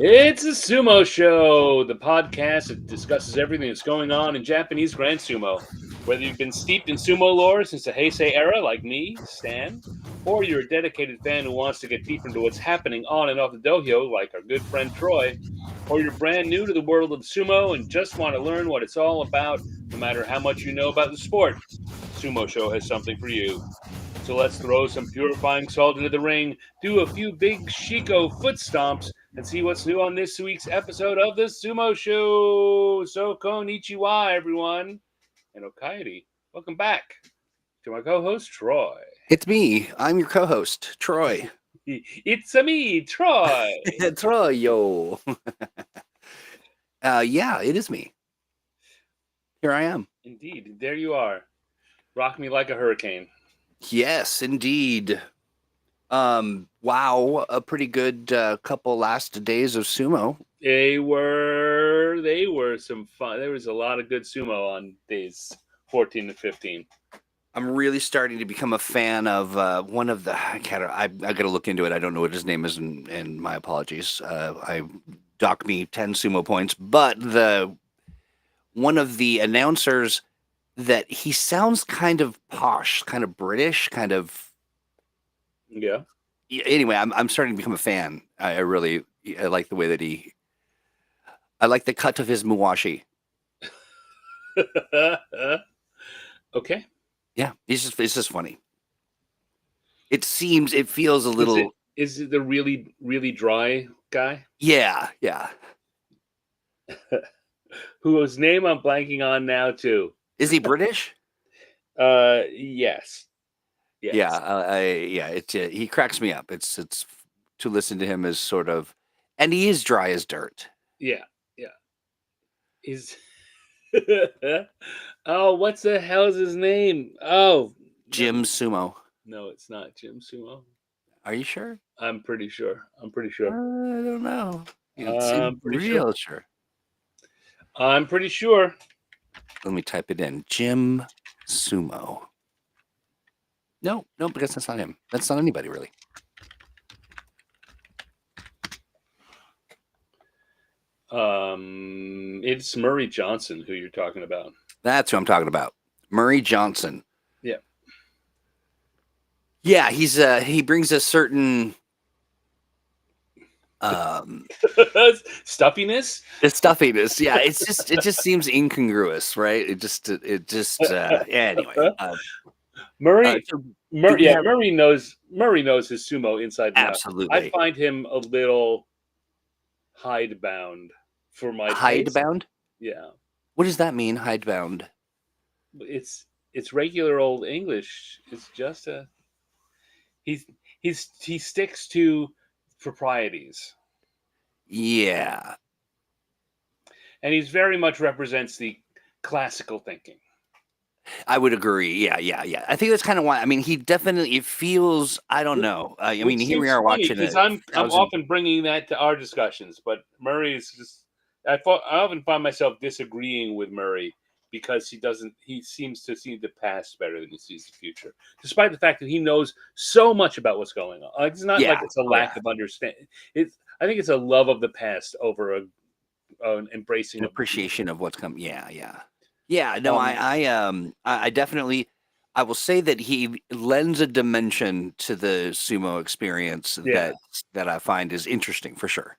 It's a Sumo Show, the podcast that discusses everything that's going on in Japanese Grand Sumo. Whether you've been steeped in sumo lore since the Heisei era, like me, Stan, or you're a dedicated fan who wants to get deeper into what's happening on and off the dohyo, like our good friend Troy, or you're brand new to the world of sumo and just want to learn what it's all about, no matter how much you know about the sport, Sumo Show has something for you. So let's throw some purifying salt into the ring, do a few big Shiko foot stomps, and see what's new on this week's episode of the Sumo Show. So konnichiwa, everyone. And Okaidi, welcome back to my co-host, Troy. It's me. I'm your co-host, Troy. It's a me, Troy. Troy, yo. Yeah, it is me. Here I am. Indeed, there you are. Rock me like a hurricane. Yes, indeed. Wow, a pretty good couple last days of sumo. They were some fun. There was a lot of good sumo on days 14 and 15. I'm really starting to become a fan of one of the. I got to look into it. I don't know what his name is, and my apologies. I dock me 10 sumo points, but one of the announcers that he sounds kind of posh, kind of British, kind of. Yeah. Anyway, I'm starting to become a fan. I like the way that I like the cut of his muwashi. Okay. Yeah, it's just funny. It feels a little. Is it the really, really dry guy? Yeah. Whose name I'm blanking on now too. Is he British? Yes. Yeah. He cracks me up. It's to listen to him as sort of, and he is dry as dirt. Yeah. He's. Oh, what's the hell's his name? Oh, Jim Sumo. No, it's not Jim Sumo. Are you sure? I'm pretty sure. I don't know. I'm pretty sure. I'm pretty sure. Let me type it in. Jim Sumo. No, because that's not him. That's not anybody really. It's Murray Johnson who you're talking about. That's who I'm talking about. Murray Johnson. Yeah. Yeah, he brings a certain stuffiness. The stuffiness, yeah. It just seems incongruous, right? Anyway. Murray knows his sumo inside and out. Absolutely. I find him a little hidebound for my hidebound. Yeah. What does that mean, hidebound? It's regular old English. It's just he sticks to proprieties. Yeah. And he's very much represents the classical thinking. I would agree. Yeah. I think that's kind of why. I mean, he definitely. It feels. I don't know. I mean, here we are watching it. I'm often bringing that to our discussions, but Murray is just. I often find myself disagreeing with Murray because he seems to see the past better than he sees the future, despite the fact that he knows so much about what's going on. Like, it's not like it's a lack of understanding. I think it's a love of the past over an embracing an appreciation of what's coming. Yeah. No, I definitely. I will say that he lends a dimension to the sumo experience that I find is interesting for sure.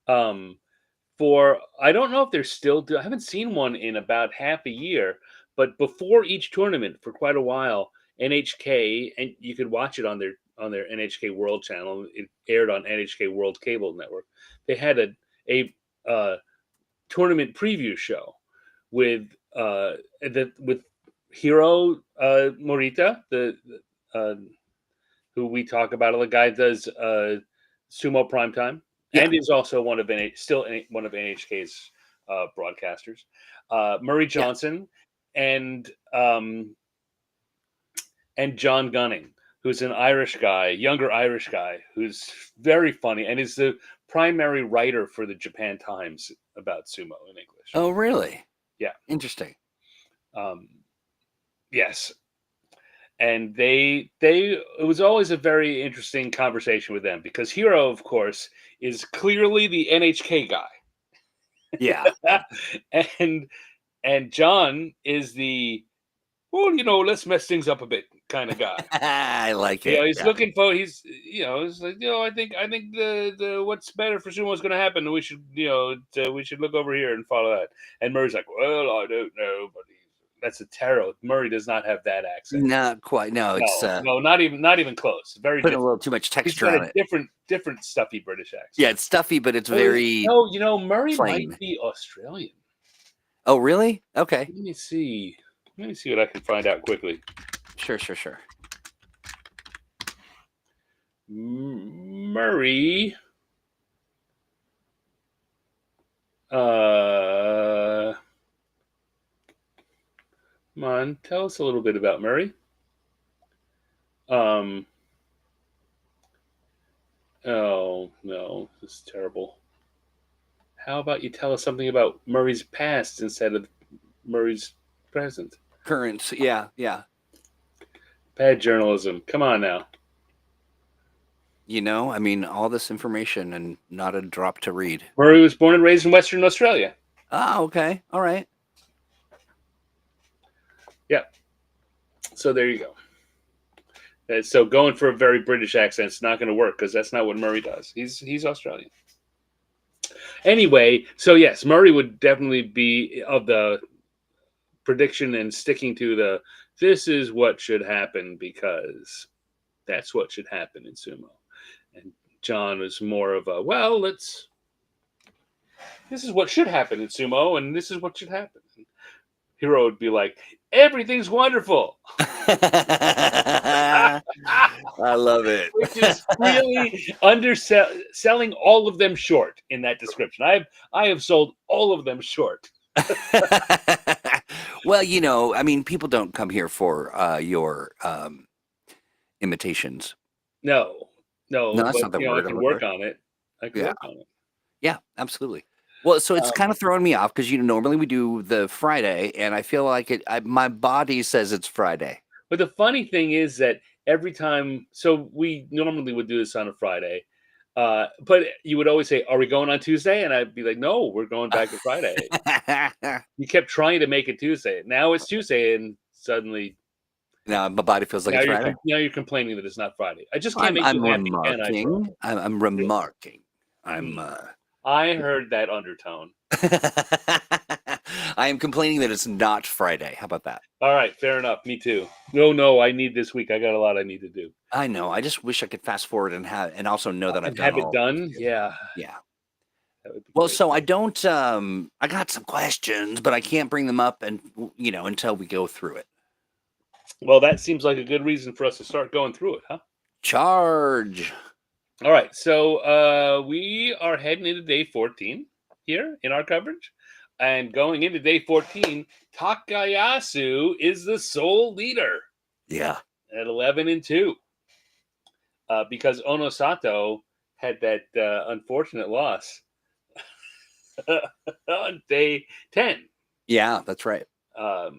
I don't know if they're still I haven't seen one in about half a year, but before each tournament for quite a while, NHK, and you could watch it on their NHK World channel. It aired on NHK World Cable Network. They had a tournament preview show with Hiro Morita, who we talk about. The guy does Sumo Primetime. Yeah. And is also one of NHK's broadcasters. Murray Johnson and John Gunning, who's an younger Irish guy, who's very funny and is the primary writer for the Japan Times about sumo in English. Oh, really? Yeah. Interesting. Yes. and it was always a very interesting conversation with them because Hiro, of course, is clearly the NHK guy, Yeah. and John is the, well, let's mess things up a bit kind of guy. I like it. He's Yeah. looking for it's like, I think the what's better for sumo is going to happen. We should we should look over here and follow that. And Murray's like, well, I don't know, but that's a tarot. Murray does not have that accent. Not quite. No, it's No, not even close. Very putting a different. little too much He's texture got on a it. different stuffy British accent. Yeah, it's stuffy, but it's Oh, very no, Murray might plain. be Australian. Oh, really? Okay. Let me see. What I can find out quickly. Sure. Murray. Come on, tell us a little bit about Murray. Oh no, this is terrible. How about you tell us something about Murray's past instead of Murray's present? Current. Yeah. Bad journalism. Come on now. I mean, all this information and not a drop to read. Murray was born and raised in Western Australia. Oh, okay. All right. Yeah. So there you go. So going for a very British accent is not going to work because that's not what Murray does. He's Australian. Anyway, so yes, Murray would definitely be of the prediction and sticking to this is what should happen because that's what should happen in sumo. And John was more of a, this is what should happen in sumo and this is what should happen. And Hiro would be like, everything's wonderful. I love it. Which is really selling all of them short in that description. I have sold all of them short. Well, I mean, people don't come here for your imitations. No, that's not the word. I can work on it. Yeah, absolutely. Well, so it's kind of throwing me off because normally we do the Friday, and I feel like my body says it's Friday. But the funny thing is that every time, so we normally would do this on a Friday, but you would always say, "Are we going on Tuesday?" And I'd be like, "No, we're going back to Friday." You kept trying to make it Tuesday. Now it's Tuesday, and suddenly now my body feels like it's Friday. Now you're complaining that it's not Friday. I just can't make you happy. I'm remarking. I heard that undertone. I am complaining that it's not Friday. How about that? All right, fair enough. Me too. No, I need this week. I got a lot I need to do. I know. I just wish I could fast forward and also know that I've have it done. Yeah. Well, great. So I don't. I got some questions, but I can't bring them up, and until we go through it. Well, that seems like a good reason for us to start going through it, huh? Charge. All right, so we are heading into day 14 here in our coverage. And going into day 14, Takayasu is the sole leader. Yeah. At 11-2. Because Onosato had that unfortunate loss on day 10. Yeah, that's right. But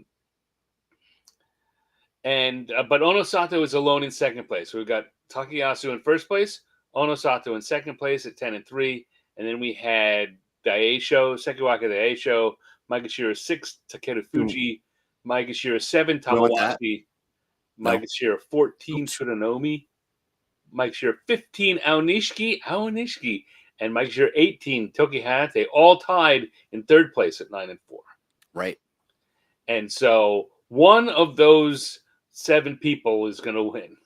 Onosato is alone in second place. So we've got Takayasu in first place, Onosato in second place at 10-3, and then we had Daisho, Sekiwaka Daisho, Maegashira 6, Takeru Fuji, Maegashira 7, Tamawashi, Maegashira 14, Tsurunomi, Maegashira 15, Aonishiki, and Maegashira 18, Tokihate, all tied in third place at 9-4. Right. And so one of those 7 people is going to win.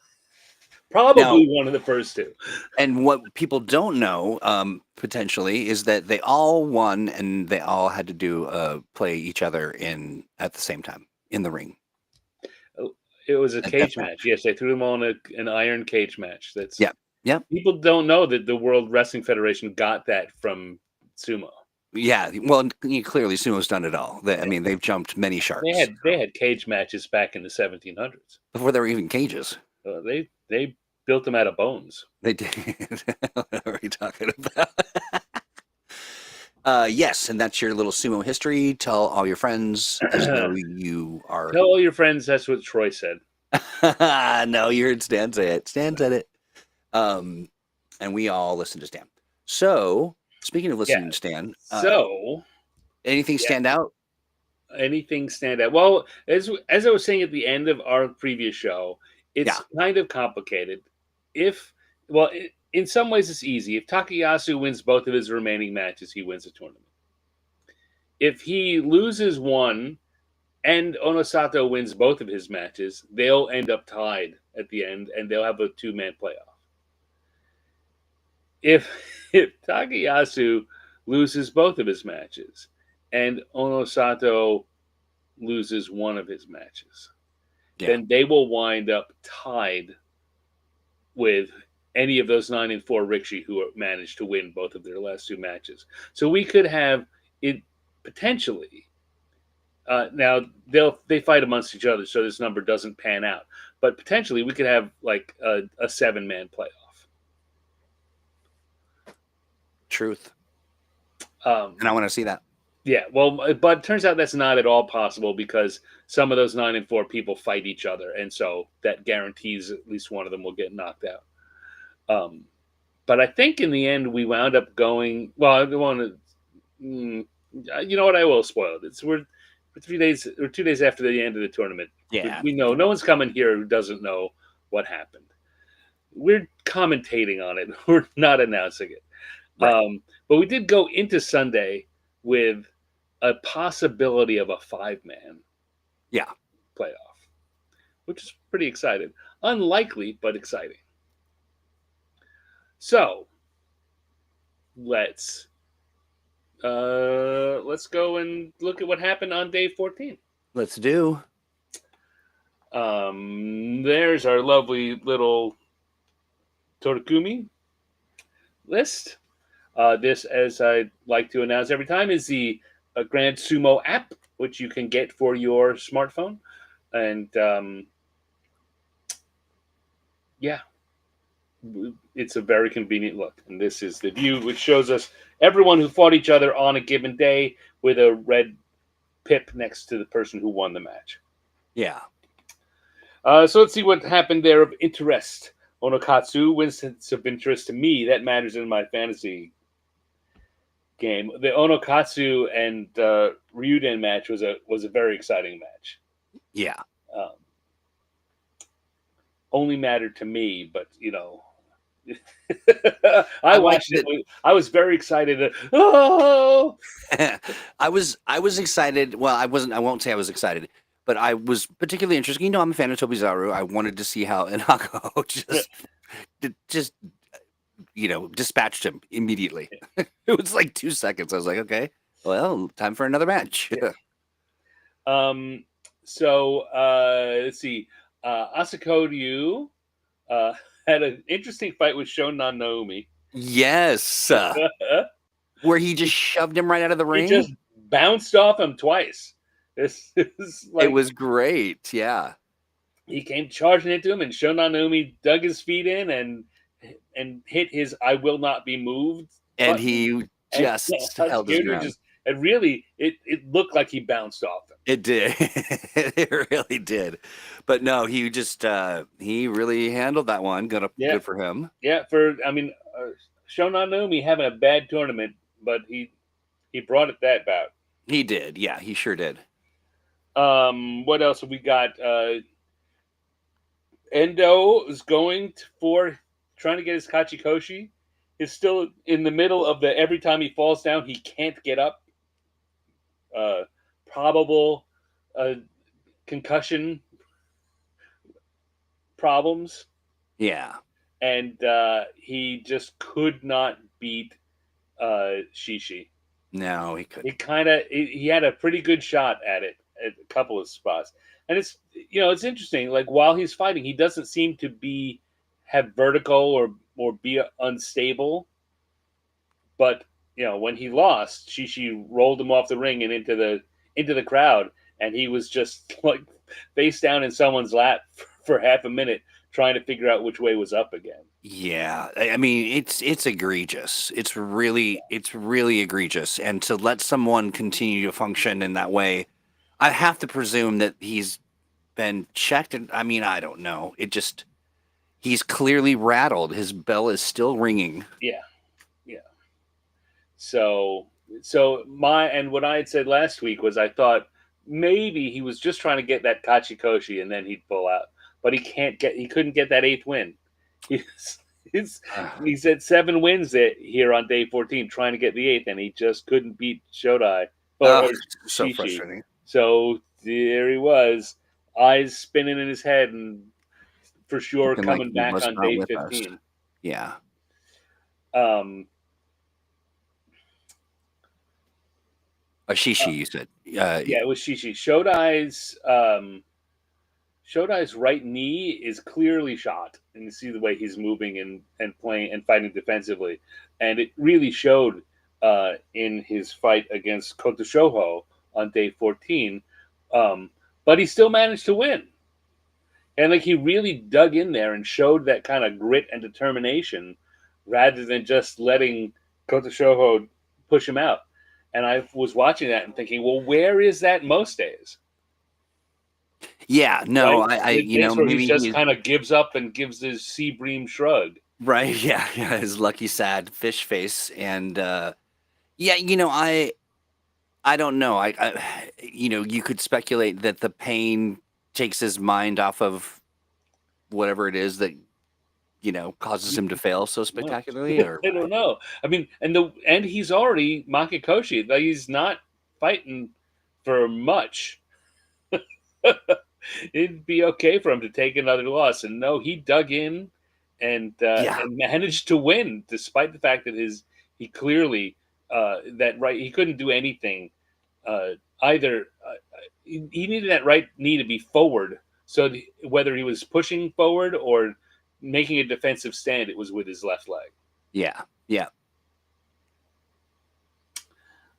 Probably one of the first 2. And what people don't know, potentially, is that they all won and they all had to do play each other at the same time in the ring. It was a cage match. Yes, they threw them all in an iron cage match. That's yeah. People don't know that the World Wrestling Federation got that from sumo. Yeah, well, clearly sumo's done it all. I mean, they've jumped many sharks. They had cage matches back in the 1700s before there were even cages. They built them out of bones. They did. What are we talking about? Yes, and that's your little sumo history. Tell all your friends as though you are. Tell all your friends. That's what Troy said. No, you heard Stan say it. Stan said it. Um, and we all listen to Stan. So, speaking of Yeah. listening to Stan, So, anything yeah, stand out? anything stand out? Well, as I was saying at the end of our previous show, Yeah, it's kind of complicated. If well, in some ways it's easy. If Takayasu wins both of his remaining matches, he wins the tournament. If he loses one and Onosato wins both of his matches, they'll end up tied at the end, and they'll have a two-man playoff. If if Takayasu loses both of his matches and Onosato loses one of his matches, yeah, then they will wind up tied with any of those 9-4 Rikshi who managed to win both of their last two matches. So we could have it potentially. Now they fight amongst each other, so this number doesn't pan out. But potentially we could have like a 7-man playoff. truth. Um, And I want to see that. Yeah, well, but it turns out that's not at all possible because some of those 9-4 people fight each other, and so that guarantees at least one of them will get knocked out. Um, but I think in the end we wound up going. Well, I want to. You know what? I will spoil it. We're 3 days or 2 days after the end of the tournament. Yeah, We know no one's coming here who doesn't know what happened. We're commentating on it. We're not announcing it. right. But we did go into Sunday with a possibility of a 5-man Yeah, playoff, which is pretty exciting. Unlikely, but exciting. So let's go and look at what happened on day 14. let's do. There's our lovely little Torikumi list. This, as I like to announce every time, is the Grand Sumo app, which you can get for your smartphone. And yeah, it's a very convenient look. And this is the view, which shows us everyone who fought each other on a given day with a red pip next to the person who won the match. Yeah. So let's see what happened there of interest. Onokatsu wins sense of interest to me. That matters in my fantasy game. The Onokatsu and Ryuden match was a very exciting match. Yeah. Um, only mattered to me, but you know, I watched it. I was very excited. Oh, I was excited. Well, I wasn't. I won't say I was excited, but I was particularly interested. You know, I'm a fan of Tobizaru. I wanted to see how Inako just dispatched him immediately. It was like 2 seconds. I was like, okay, well, time for another match. So let's see. Asako Ryu had an interesting fight with Shonan Naomi. Yes, where he just shoved him right out of the ring. He just bounced off him twice. It was great. Yeah, he came charging into him, and Shonan Naomi dug his feet in and hit his "I will not be moved" and button. He just held his ground. And really, it looked like he bounced off him. It did. It really did. But no, he just he really handled that one. Good for him. Yeah, Shonan Naomi having a bad tournament, but he brought it that bout. He did. Yeah, he sure did. What else have we got? Endo is going for trying to get his Kachikoshi. Is still in the middle of the every time he falls down, he can't get up. Probable concussion problems. Yeah. And he just could not beat Shishi. No, he couldn't. He had a pretty good shot at it at a couple of spots. And it's interesting. Like while he's fighting, he doesn't seem to have vertigo or be unstable. But when he lost, Shishi rolled him off the ring and into the crowd, and he was just like face down in someone's lap for half a minute trying to figure out which way was up again. Yeah, I mean it's egregious. It's really egregious, and to let someone continue to function in that way, I have to presume that he's been checked? And I mean, I don't know. He's clearly rattled. His bell is still ringing. Yeah, yeah. So and what I had said last week was I thought maybe he was just trying to get that Kachikoshi and then he'd pull out, but he couldn't get that 8th win. He's, he's at 7 wins here on day 14, trying to get the 8th, and he just couldn't beat Shodai or So Shishi. frustrating. So there he was, eyes spinning in his head, and for sure Looking like coming he back was on not day with us. 15. Yeah. Shishi, you said. Yeah, it was Shishi. Shodai's right knee is clearly shot, and you see the way he's moving and playing and fighting defensively, and it really showed in his fight against Kota Shoho on day 14. But he still managed to win, and like he really dug in there and showed that kind of grit and determination, rather than just letting Kota Shoho push him out. And I was watching that and thinking, well, where is that most days? Yeah, no, Right? I you know, Where maybe he just kind of gives up and gives his sea bream shrug. right, yeah, his lucky sad fish face, and yeah, I don't know, you could speculate that the pain takes his mind off of whatever it is that causes him to fail so spectacularly, or I don't know. I mean, and he's already Makikoshi. Like, he's not fighting for much. It'd be okay for him to take another loss, and no, he dug in and managed to win, despite the fact that he clearly he couldn't do anything either. He needed that right knee to be forward, so whether he was pushing forward or making a defensive stand, it was with his left leg. Yeah.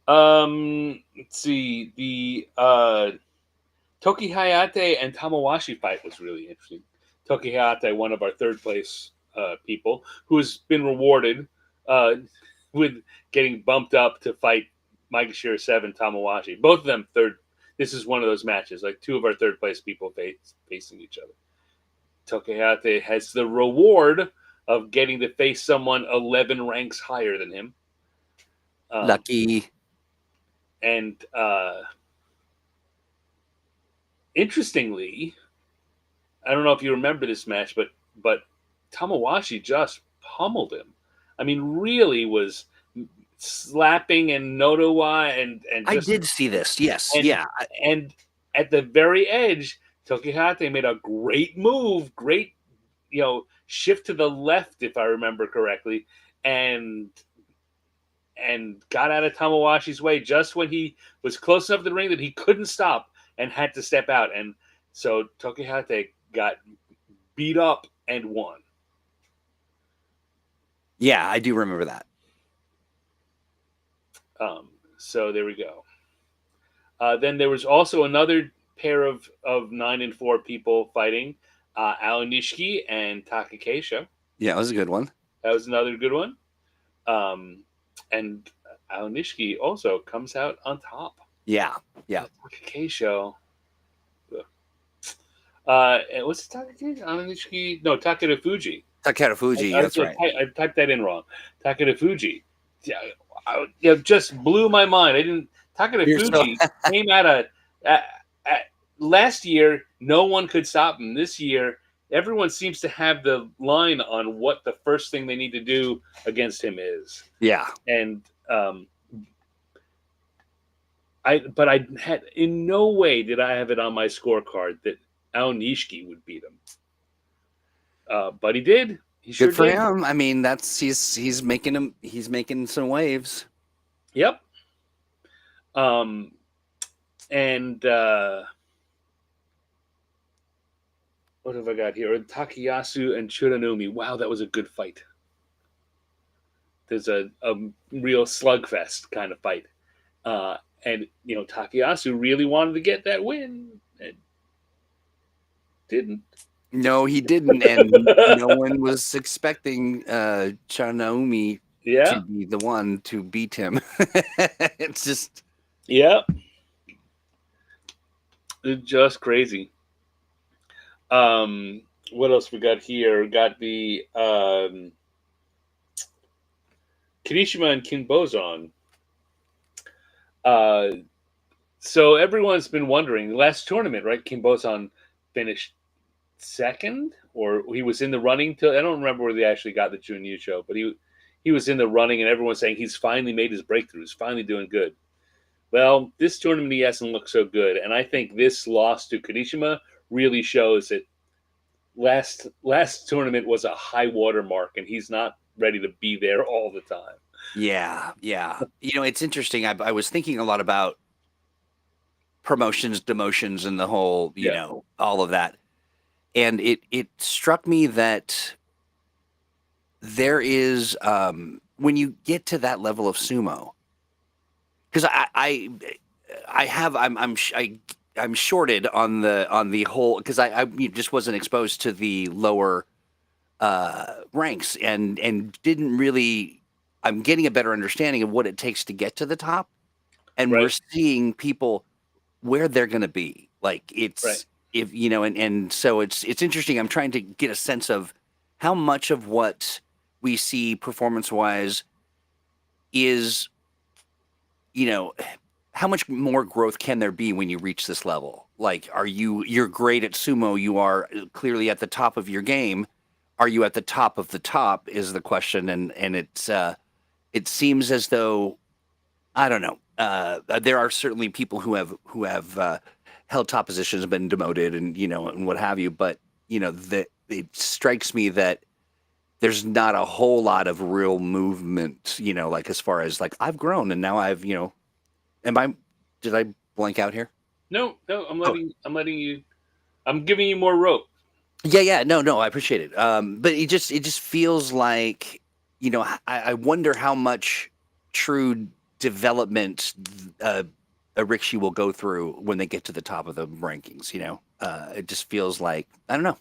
Let's see. The Toki Hayate and Tamawashi fight was really interesting. Toki Hayate, one of our third place people, who has been rewarded with getting bumped up to fight Maegashira 7 Tamawashi. Both of them third. This is one of those matches, like two of our third place people facing each other. Toki Hayate has the reward of getting to face someone 11 ranks higher than him. Lucky. And interestingly, I don't know if you remember this match, but Tamawashi just pummeled him. I mean, really was slapping and Nodowa and I did see this. Yes, and at the very edge, Tokihate made a great move, great shift to the left, if I remember correctly, and got out of Tamawashi's way just when he was close enough to the ring that he couldn't stop and had to step out. And so Tokihate got beat up and won. Yeah, I do remember that. So there we go. Then there was also another pair of 9 and 4 people fighting, Ao Nishiki and Taka Keisho. Yeah, that was a good one. That was another good one. And Ao Nishiki also comes out on top. Yeah. Taka Keisho. What's Taka Keisho? Ao Nishiki? No, Takeda Fuji. Takeda Fuji, that's right. I typed that in wrong. Takeda Fuji. Yeah, just blew my mind. Takeda Fuji came out last year. No one could stop him. This year, everyone seems to have the line on what the first thing they need to do against him is. Yeah, and I had in no way did I have it on my scorecard that Ao Nishiki would beat him. But he did. He sure good for did. him. I mean, he's making some waves. Yep. And what have I got here? Takayasu and Churanumi. Wow, that was a good fight. There's a real slugfest kind of fight. And Takayasu really wanted to get that win and didn't. No, he didn't, and no one was expecting Churanumi to be the one to beat him. It's just it's just crazy. What else we got here? Got the Kirishima and Kinbozan. Uh, so everyone's been wondering. Last tournament, right? Kinbozan finished second, or he was in the running. Till I don't remember where they actually got the Jun Yusho, but he was in the running, and everyone's saying he's finally made his breakthrough. He's finally doing good. Well, this tournament he hasn't looked so good, and I think this loss to Kirishima really shows that last tournament was a high water mark, and he's not ready to be there all the time. Yeah, yeah. It's interesting. I was thinking a lot about promotions, demotions, and the whole, Yeah, all of that. And it struck me that there is when you get to that level of sumo, because I'm shorted on the whole, because I just wasn't exposed to the lower ranks and didn't really. I'm getting a better understanding of what it takes to get to the top, and we're right, seeing people where they're going to be. Like right. it's if and so it's interesting. I'm trying to get a sense of how much of what we see performance wise is you know how much more growth can there be when you reach this level? Like, you're great at sumo, you are clearly at the top of your game. Are you at the top of the top is the question, and it seems as though I don't know. There are certainly people who have held top positions, been demoted, and what have you. But that it strikes me that there's not a whole lot of real movement. Like as far as like I've grown and now am I? Did I blank out here? No, no, Oh, I'm letting you. I'm giving you more rope. yeah, yeah. No, no, I appreciate it. But it just feels like I wonder how much true development a Rikshi will go through when they get to the top of the rankings. It just feels like I don't know.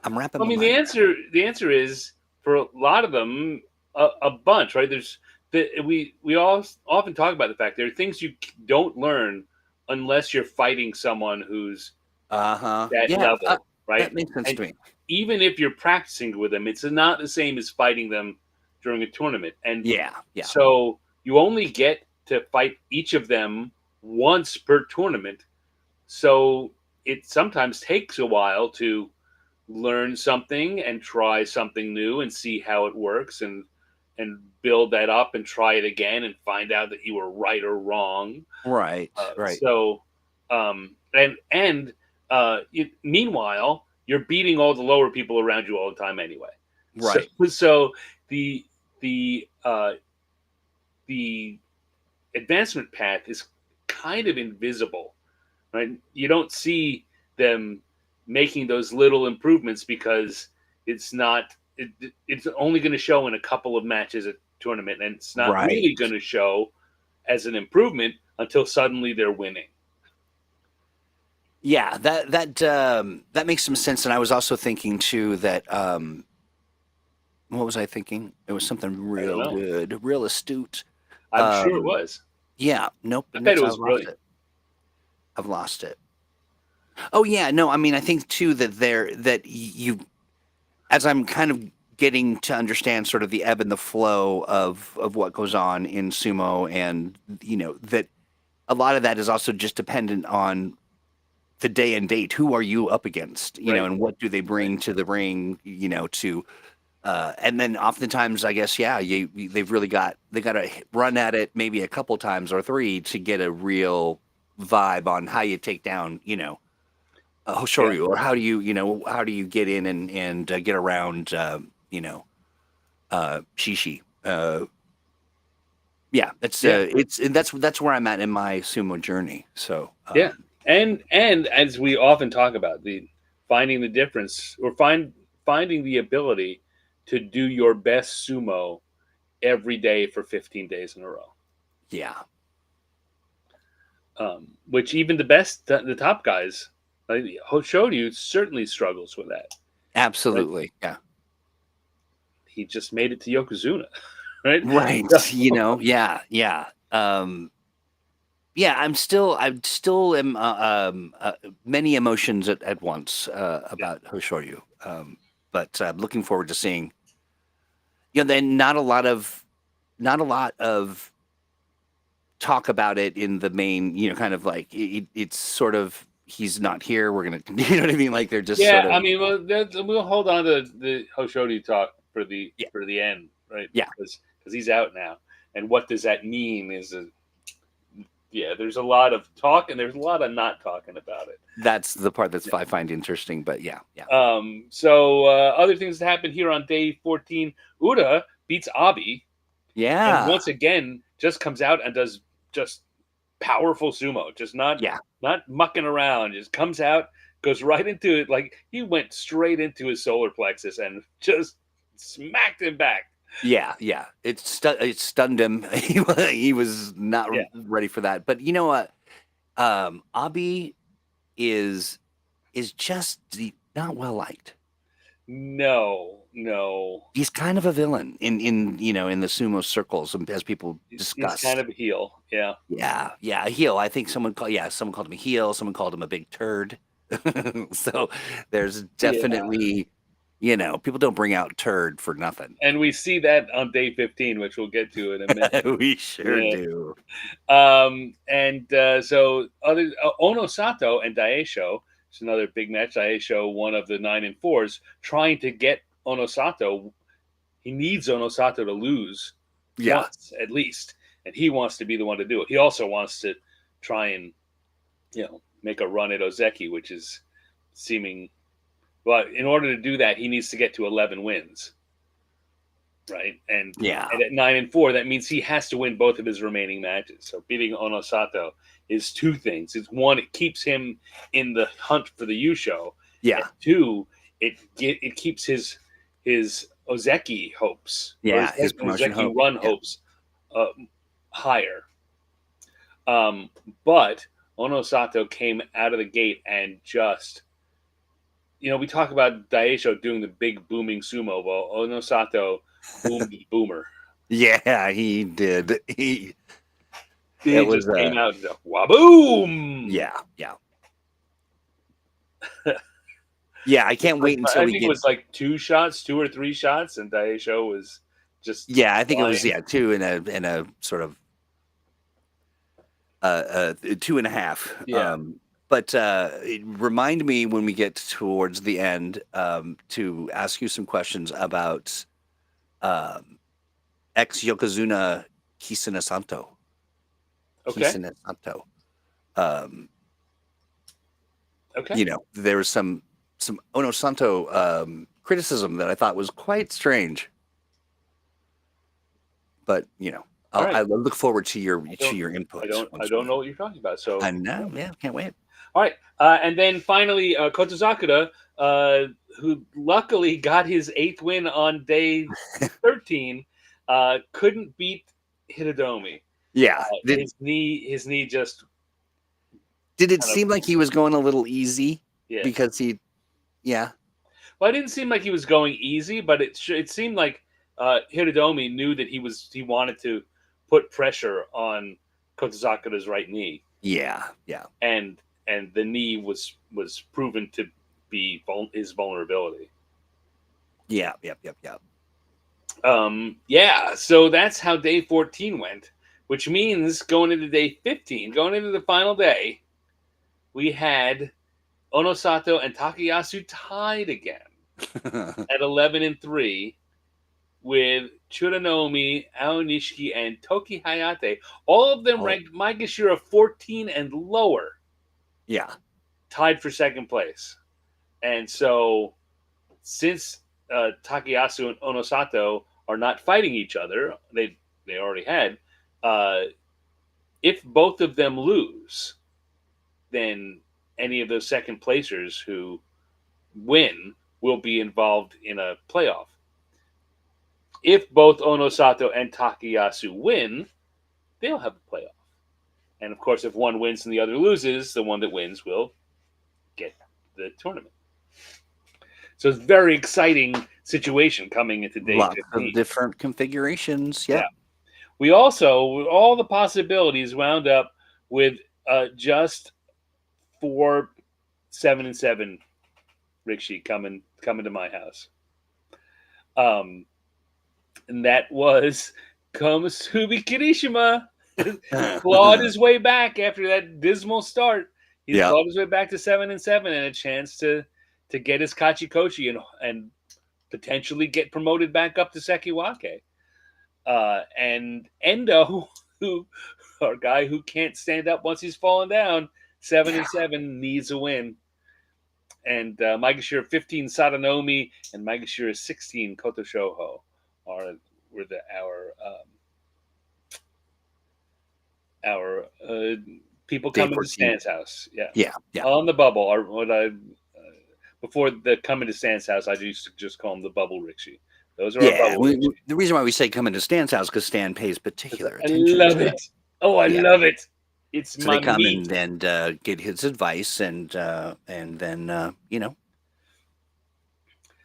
I'm wrapping I my mean, mind around it. the answer is for a lot of them a bunch, right? We all often talk about the fact there are things you don't learn unless you're fighting someone who's Uh huh. that Yeah, level, right? that makes sense And to me. even if you're practicing with them, it's not the same as fighting them during a tournament. And Yeah, yeah. so you only get to fight each of them once per tournament. So it sometimes takes a while to learn something and try something new and see how it works and build that up and try it again and find out that you were right or wrong. Right, right, So and meanwhile you're beating all the lower people around you all the time anyway. So right. so the the uh, the advancement path is kind of invisible, right? You don't see them making those little improvements because it's not. It's only going to show in a couple of matches at tournament, and it's not Right. really going to show as an improvement until suddenly they're winning. Yeah, that makes some sense. And I was also thinking too that what was I thinking? It was something I don't real know. good, real astute. I'm sure it Um, was. yeah, nope, I bet it I've was lost brilliant. it. I've lost it. Oh yeah, no, I mean I think too that you as I'm kind of getting to understand sort of the ebb and the flow of what goes on in sumo, and that a lot of that is also just dependent on the day and date. Who are you up against? Right. And what do they Right. bring to the ring? To and then oftentimes, I guess, yeah, they've really they got to run at it maybe a couple times or three to get a real vibe on how you take down, Yeah. Hoshoryu, or how do you get in and get around, Shishi. Yeah, Yeah. that's where I'm at in my sumo journey. So, Yeah. And as we often talk about, the finding the difference or finding the ability to do your best sumo every day for 15 days in a row. yeah, Which even the top guys, like Hoshoryu certainly struggles with that. Right? absolutely, yeah. He just made it to Yokozuna, right? Right. So, Yeah, yeah. Yeah, I'm still am many emotions at once Yeah. about Hoshoryu. But I'm looking forward to seeing. Then not a lot of talk about it in the main. Kind of like it's sort of he's not here. We're gonna, you know what I mean? Like they're just Yeah, sort of I mean, we'll hold on to the Hoshodi talk yeah, for the end, right? yeah. Because he's out now, and what does that mean? Yeah, there's a lot of talk and there's a lot of not talking about it. That's the part I find interesting. But yeah, yeah, So other things that happened here on day 14, Uda beats Abi, and yeah, once again just comes out and does just powerful sumo, just yeah. not mucking around, just comes out, goes right into it, like he went straight into his solar plexus and just smacked him back. Yeah, yeah. It stunned him. He was not Yeah. ready for that. But you know what? Abi is just not well liked. No, no. He's kind of a villain in the sumo circles, as people He's kind discuss. of a heel. Yeah. Yeah, yeah, a heel. I think someone called him a heel. Someone called him a big turd. So there's Yeah. definitely, people don't bring out turd for nothing. And we see that on day 15, which we'll get to in a minute. We sure Yeah. do. And so other Ono Sato and Daisho, it's another big match. Daisho, one of the 9 and 4s, trying to get Ono Sato. He needs Ono Sato to lose Yeah, once at least, and he wants to be the one to do it. He also wants to try and make a run at Ozeki, which is seeming. But in order to do that, he needs to get to 11 wins, right? yeah. And at 9 and 4, that means he has to win both of his remaining matches. So beating Ono Sato is two things. It's one, it keeps him in the hunt for the yusho. Yeah. And two, it keeps his Ozeki hopes, Yeah, his Ozeki promotion hope. run Yeah. hopes higher. But Ono Sato came out of the gate and just, we talk about Daisho doing the big booming sumo. Well, Ono Sato boomed the boomer. Yeah, he did. It Just came out and waboom. Yeah, yeah. Yeah, I can't wait until I think it was like 2 or 3 shots, and Daisho was just Yeah, I think it was flying. 2 in a sort of 2.5. Yeah. But it remind me when we get towards the end to ask you some questions about ex Yokozuna Kisuna Santo. Okay. Kisuna Santo. Okay. There was some Ono Santo criticism that I thought was quite strange. But right. I look forward to your input. I don't know what you're talking about. So I know. Yeah, can't wait. all right, and then finally, Kotozakura, who luckily got his 8th win on day 13, couldn't beat Hitodomi. Yeah. His knee just. Did it seem like he was going a little easy? Yeah. Because yeah. Well, it didn't seem like he was going easy, but it seemed like Hitodomi knew that he wanted to put pressure on Kotozakura's right knee. Yeah, yeah. And the knee was proven to be his vulnerability. Yeah, yep. Yeah, so that's how day 14 went, which means going into day 15, going into the final day, we had Onosato and Takayasu tied again at 11 and 3 with Churanomi, Aonishiki, and Toki Hayate. All of them ranked Maegashira 14 and lower. Yeah. Tied for second place. And so, since Takayasu and Onosato are not fighting each other, they already had, if both of them lose, then any of those second placers who win will be involved in a playoff. If both Onosato and Takayasu win, they'll have a playoff. And of course, if one wins and the other loses, the one that wins will get the tournament. So it's a very exciting situation coming into day 15. Of different configurations. Yeah. We also, with all the possibilities, wound up with just 4-7-7 Rikishi coming to my house. And that was Komusubi Kirishima. Clawed his way back after that dismal start. He's clawed his way back to 7-7 and a chance to get his Kachikoshi and potentially get promoted back up to Sekiwake. And Endo, who our guy who can't stand up once he's fallen down, 7-7 needs a win. And Maegashira 15 Sadanomi and Maegashira 16 Koto Shoho were our people coming to Stan's house. Yeah. On the bubble. Or what before the coming to Stan's house, I used to just call them the bubble Rikishi. Those are our bubble Rikishi. The reason why we say coming to Stan's house because Stan pays particular attention. I love it. Oh, I love it. It's so my they come meat. and get his advice and then the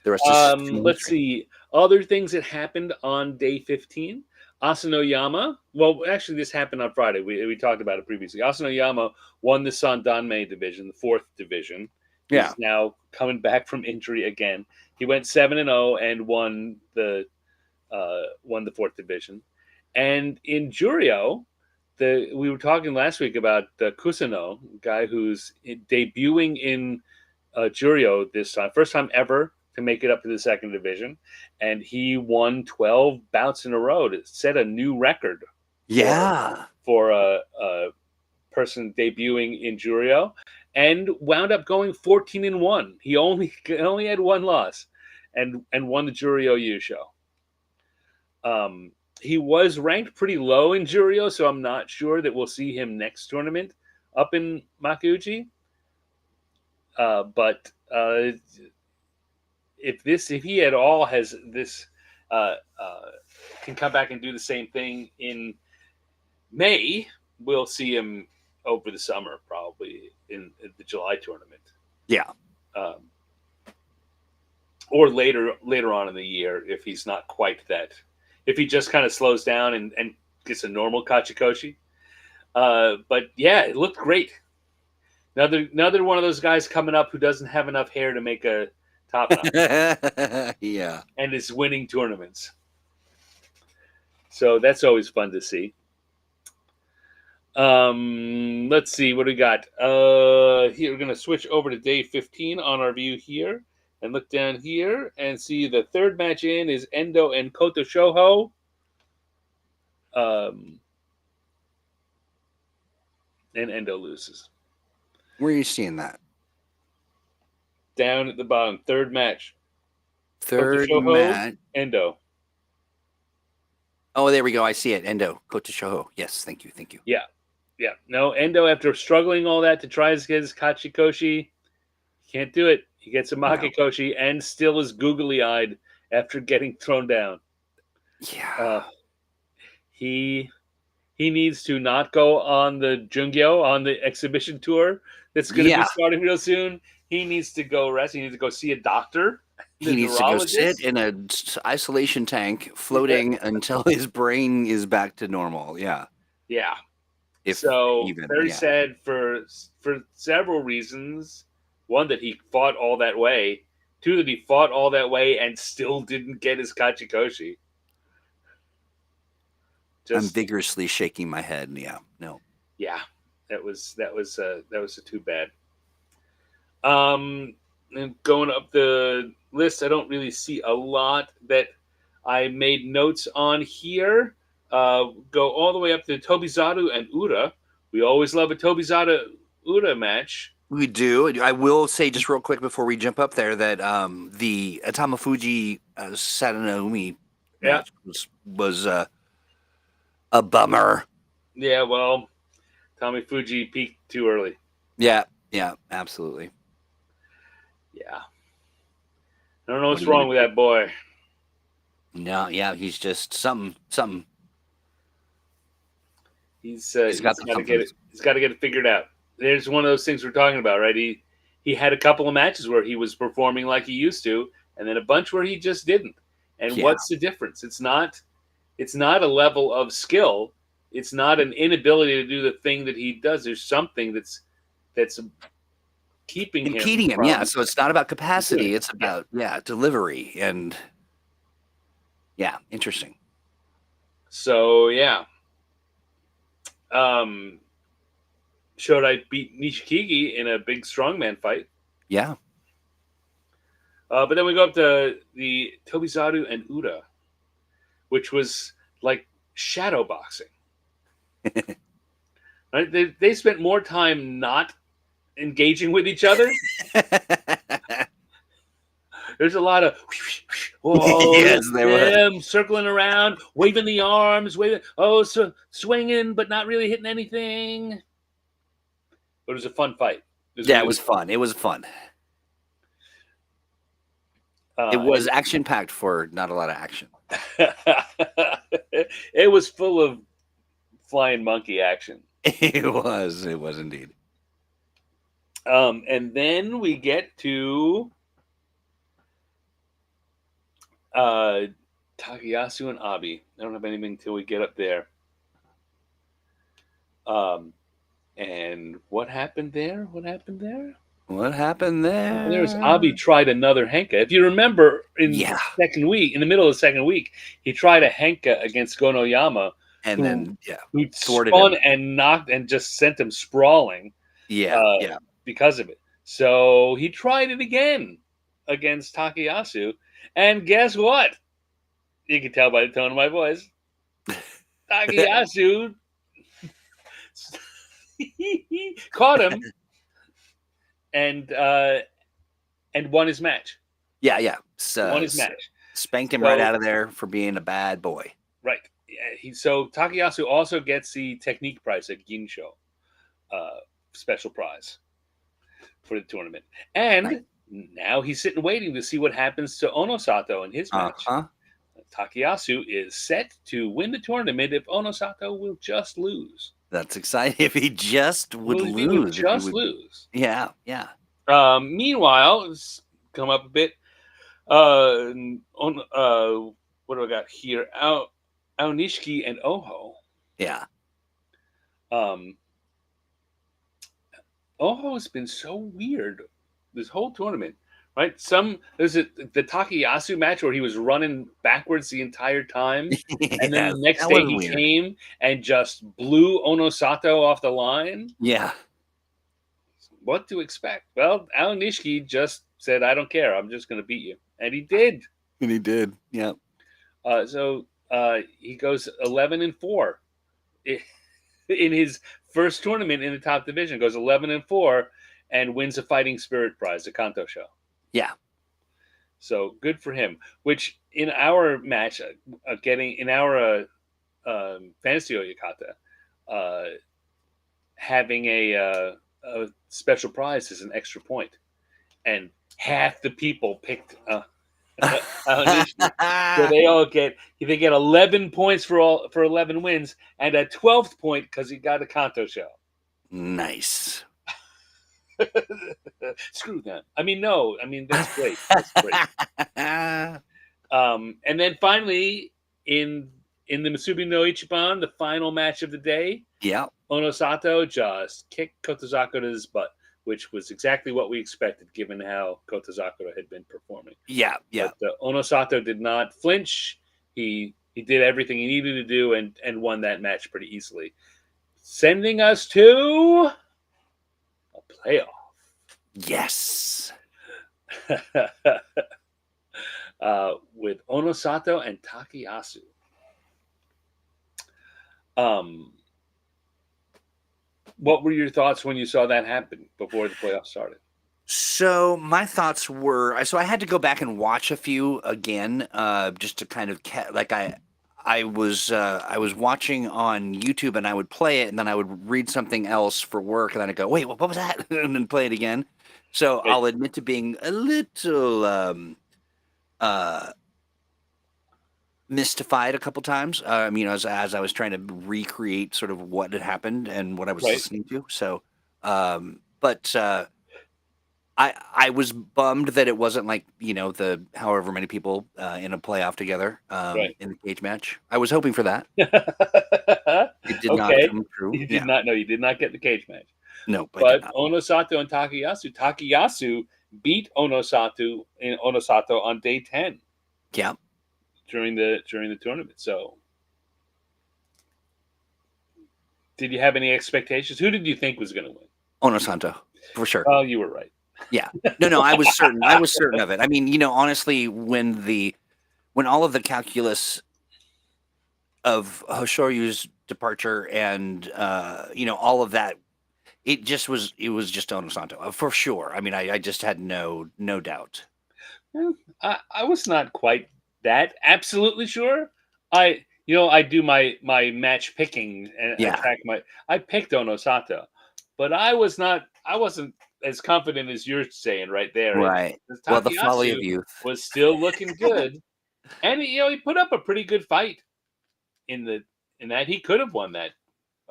rest is let's see other things that happened on day 15. Asanoyama, well, actually this happened on Friday. We talked about it previously. Asanoyama won the Sandanme division, the 4th division. He's now coming back from injury again. He went 7-0 and won the 4th division. And in Juryo, we were talking last week about the Kusano, guy who's debuting in Juryo this time, first time ever to make it up to the 2nd division, and he won 12 bouts in a row to set a new record. For a person debuting in Juryo, and wound up going 14-1. He only had one loss, and won the Juryo Yusho. He was ranked pretty low in Juryo, so I'm not sure that we'll see him next tournament up in Makuuchi. But if he at all has this can come back and do the same thing in May, we'll see him over the summer, probably in the July tournament. Or later on in the year, if he's not quite that. If he just kind of slows down and gets a normal Kachikoshi. But yeah, it looked great. Another one of those guys coming up who doesn't have enough hair to make a top knot. And is winning tournaments. So that's always fun to see. Let's see what we got. Here we're gonna switch over to day 15 on our view here, and look down here and see the third match in is Endo and Koto Shoho. And Endo loses. Where are you seeing that? Down at the bottom, third match. Third match. Endo. Oh, there we go. I see it. Endo, Koto Shoho. Yes, thank you. Yeah. No, Endo, after struggling all that to try to get his Kachikoshi, can't do it. He gets a Makikoshi and still is googly-eyed after getting thrown down. He needs to not go on the Jungyo, on the exhibition tour that's going to be starting real soon. He needs to go rest. He needs to go see a doctor. He needs to go sit in an isolation tank floating until his brain is back to normal. Yeah. Very sad for several reasons. One, that he fought all that way. Two, that he fought all that way and still didn't get his Kachikoshi. I'm vigorously shaking my head. Yeah, no. Yeah, that was too bad. And going up the list, I don't really see a lot that I made notes on here. Go all the way up to Tobizaru and Ura. We always love a Tobizaru-Ura match. We do. I will say just real quick before we jump up there that the Atamafuji Sadanomi match was a bummer. Yeah, well, Tommy Fuji peaked too early. Yeah, absolutely. Yeah. I don't know what's wrong with that boy. No, yeah, he's just something. He's got to get it. He's got to get it figured out. There's one of those things we're talking about, right? He had a couple of matches where he was performing like he used to, and then a bunch where he just didn't. And what's the difference? It's not a level of skill. it's not an inability to do the thing that he does. There's something that's keeping him Impeding him, yeah. from So it's not about doing capacity; it. it's about delivery and interesting. So yeah, um, Shodai beat Nishikigi in a big strongman fight. Yeah. But then we go up to the Tobizaru and Uda, which was like shadow boxing. Right? They spent more time not engaging with each other. There's a lot of Yes, they were. them circling around, waving the arms, so swinging but not really hitting anything. But it was a fun fight. It was fun. It was fun. It was action-packed for not a lot of action. It was full of flying monkey action. It was indeed. And then we get to Takayasu and Abi. I don't have anything till we get up there. And what happened there? There's Abi tried another Henka. If you remember, in the second week, in the middle of the second week, he tried a Henka against Gonoyama, and then who spun and knocked and just sent him sprawling. Because of it. So he tried it again against Takayasu, and guess what? You can tell by the tone of my voice. Takayasu caught him and won his match. So won his match. Spanked him right out of there for being a bad boy. Right. So Takayasu also gets the technique prize at Ginsho, special prize for the tournament. And now he's sitting waiting to see what happens to Onosato in his match. Takayasu is set to win the tournament if Onosato will just lose. That's exciting. If he just would lose. Lose. Yeah. Meanwhile, let's come up a bit. What do I got here? Aonishiki and Oho. Yeah. Oho has been so weird this whole tournament, right? There's the Takayasu match where he was running backwards the entire time, and then the next day he came and just blew Onosato off the line. Yeah. What to expect? Well, Aonishiki just said, "I don't care. I'm just going to beat you," and he did. Yeah. So he goes 11-4 in his first tournament in the top division. Goes 11-4 and wins a Fighting Spirit prize, the Kanto Show. Yeah. So good for him. Which in our match, in our Fantasy Oyakata, having a special prize is an extra point, and half the people picked. So they get 11 points for 11 wins and a 12th point because he got a Kanto Show. Nice. Screw them. That's great. That's great. And then finally in the Musubi no Ichiban, the final match of the day, Onosato just kicked Kotozakura's butt, which was exactly what we expected given how Kotozakura had been performing. Yeah. But Onosato did not flinch. He did everything he needed to do and won that match pretty easily, sending us to a playoff. Yes. With Onosato and Takayasu. What were your thoughts when you saw that happen before the playoffs started? So my thoughts were, I had to go back and watch a few again, just to kind of I was watching on YouTube and I would play it and then I would read something else for work and then I'd go, wait, what was that? And then play it again. So I'll admit to being a little mystified a couple times. As I was trying to recreate sort of what had happened and what I was listening to. So, but I was bummed that it wasn't like the however many people in a playoff together in the cage match. I was hoping for that. It did not Okay, come true. you did Yeah. not know. You did not get the cage match. No, I did But not. Onosato and Takayasu. Takayasu beat Onosato on day 10 Yeah. during the tournament. So, did you have any expectations? Who did you think was going to win? Onosanto, for sure. Well, you were right. Yeah. No, I was certain. I was certain of it. I mean, honestly, when all of the calculus of Hoshoryu's departure and all of that, it was just Onosanto for sure. I mean, I just had no doubt. Well, I was not quite that absolutely sure. I do my match picking and Yeah. I picked Onosato, but I wasn't as confident as you're saying right there. Right. Well, the folly of Takayasu youth. was still looking good, and he put up a pretty good fight in that he could have won that.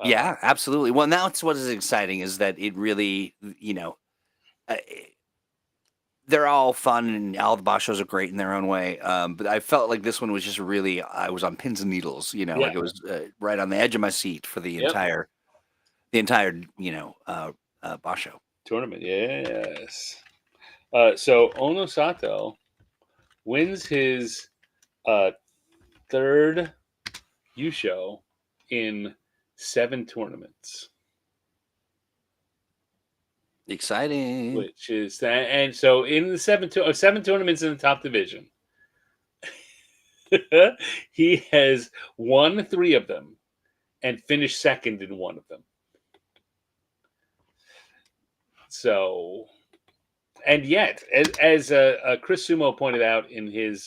Yeah, absolutely. Well, now it's what is exciting is that it really, uh, they're all fun and all the Bashos are great in their own way. But I felt like this one was just really, I was on pins and needles, Yeah. like it was right on the edge of my seat for the entire, Basho tournament. Yes. So Onosato wins his third yusho in 7 tournaments. Exciting. Which is that, and so in the 7 tournaments in the top division, he has won 3 of them and finished second in 1 of them. So, and yet, as Chris Sumo pointed out in his,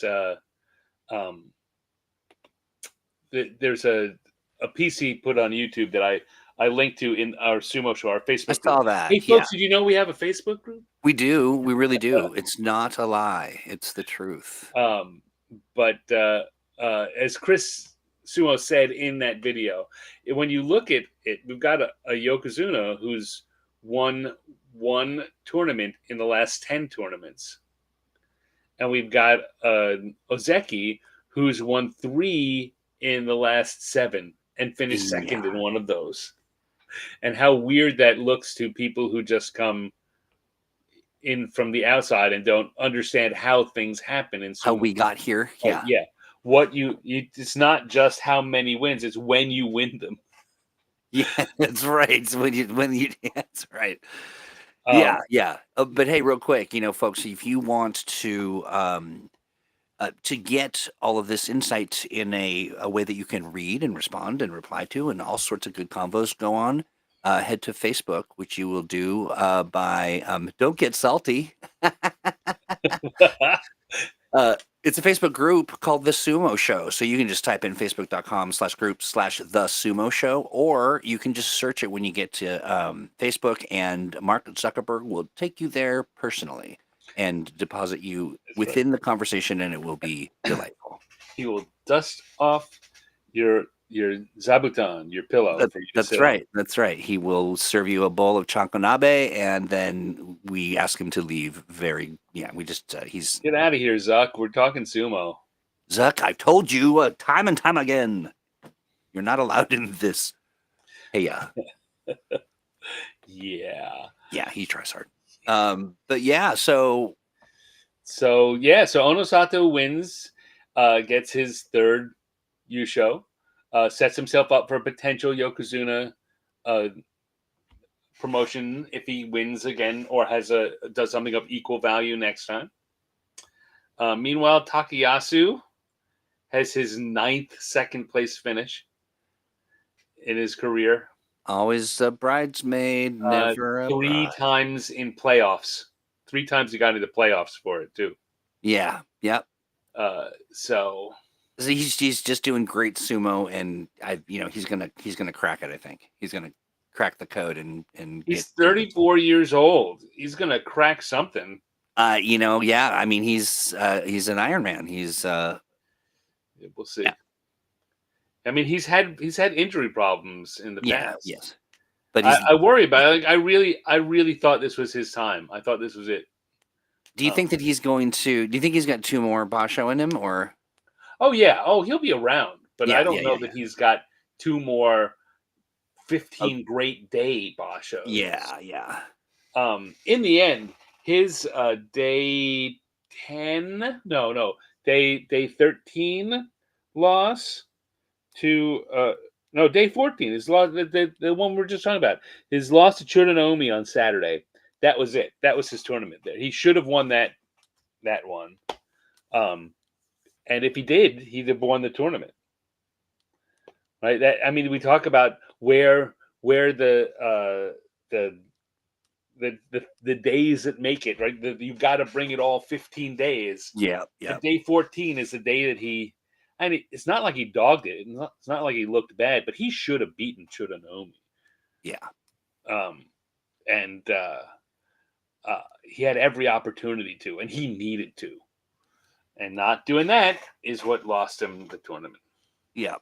there's a piece he put on YouTube that I linked to in our Sumo Show, our Facebook I group. saw that. Hey, folks, did you know we have a Facebook group? We do. We really do. It's not a lie. It's the truth. But as Chris Sumo said in that video, when you look at it, we've got a Yokozuna who's won 1 tournament in the last 10 tournaments. And we've got Ozeki who's won 3 in the last 7 and finished second in 1 of those. And how weird that looks to people who just come in from the outside and don't understand how things happen in how we got here. Yeah. Yeah. What it's not just how many wins, it's when you win them. Yeah, that's right. It's that's right. Yeah. But hey, real quick, folks, if you want to get all of this insight in a way that you can read and respond and reply to, and all sorts of good convos go on, head to Facebook, which you will do by Don't Get Salty. It's a Facebook group called The Sumo Show. So you can just type in facebook.com/group/The Sumo Show, or you can just search it when you get to Facebook, and Mark Zuckerberg will take you there personally and deposit you within the conversation, and it will be delightful. He will dust off your zabuton, your pillow. That's right. That's right. He will serve you a bowl of chankonabe, and then we ask him to leave. We just he's get out of here, Zuck. We're talking sumo. Zuck, I've told you time and time again, you're not allowed in this. Hey, yeah. Yeah, he tries hard. But yeah, so Onosato wins, gets his 3rd yusho, sets himself up for a potential Yokozuna promotion if he wins again or does something of equal value next time. Meanwhile, Takayasu has his 9th second place finish in his career. Always a bridesmaid, never a 3 times in playoffs. 3 times he got into playoffs for it too. Yeah. Yep. So he's just doing great sumo, and he's gonna crack it. I think he's gonna crack the code and he's 34 years old. He's gonna crack something. Yeah. I mean, he's an Iron Man. He's we'll see. Yeah. I mean, he's had injury problems in the past. Yes. But I worry about it. Like, I really thought this was his time. I thought this was it. Do you think that he's going to? Do you think he's got 2 more Basho in him, or? Oh yeah. Oh, he'll be around, but I don't know that he's got 2 more 15 great day Bashos. Yeah. In the end, his day 10, day 13 loss to no, day 14. His loss, the one we're just talking about. His loss to Chudanomi on Saturday. That was it. That was his tournament there. He should have won that one. And if he did, he'd have won the tournament. Right? That, I mean, we talk about where the days that make it, right? You've got to bring it all 15 days. Yeah. And day 14 is the day that he. I mean, it's not like he dogged it. It's not like he looked bad, but he should have beaten Chudanomi. Yeah. And he had every opportunity to, and he needed to. And not doing that is what lost him the tournament. Yeah.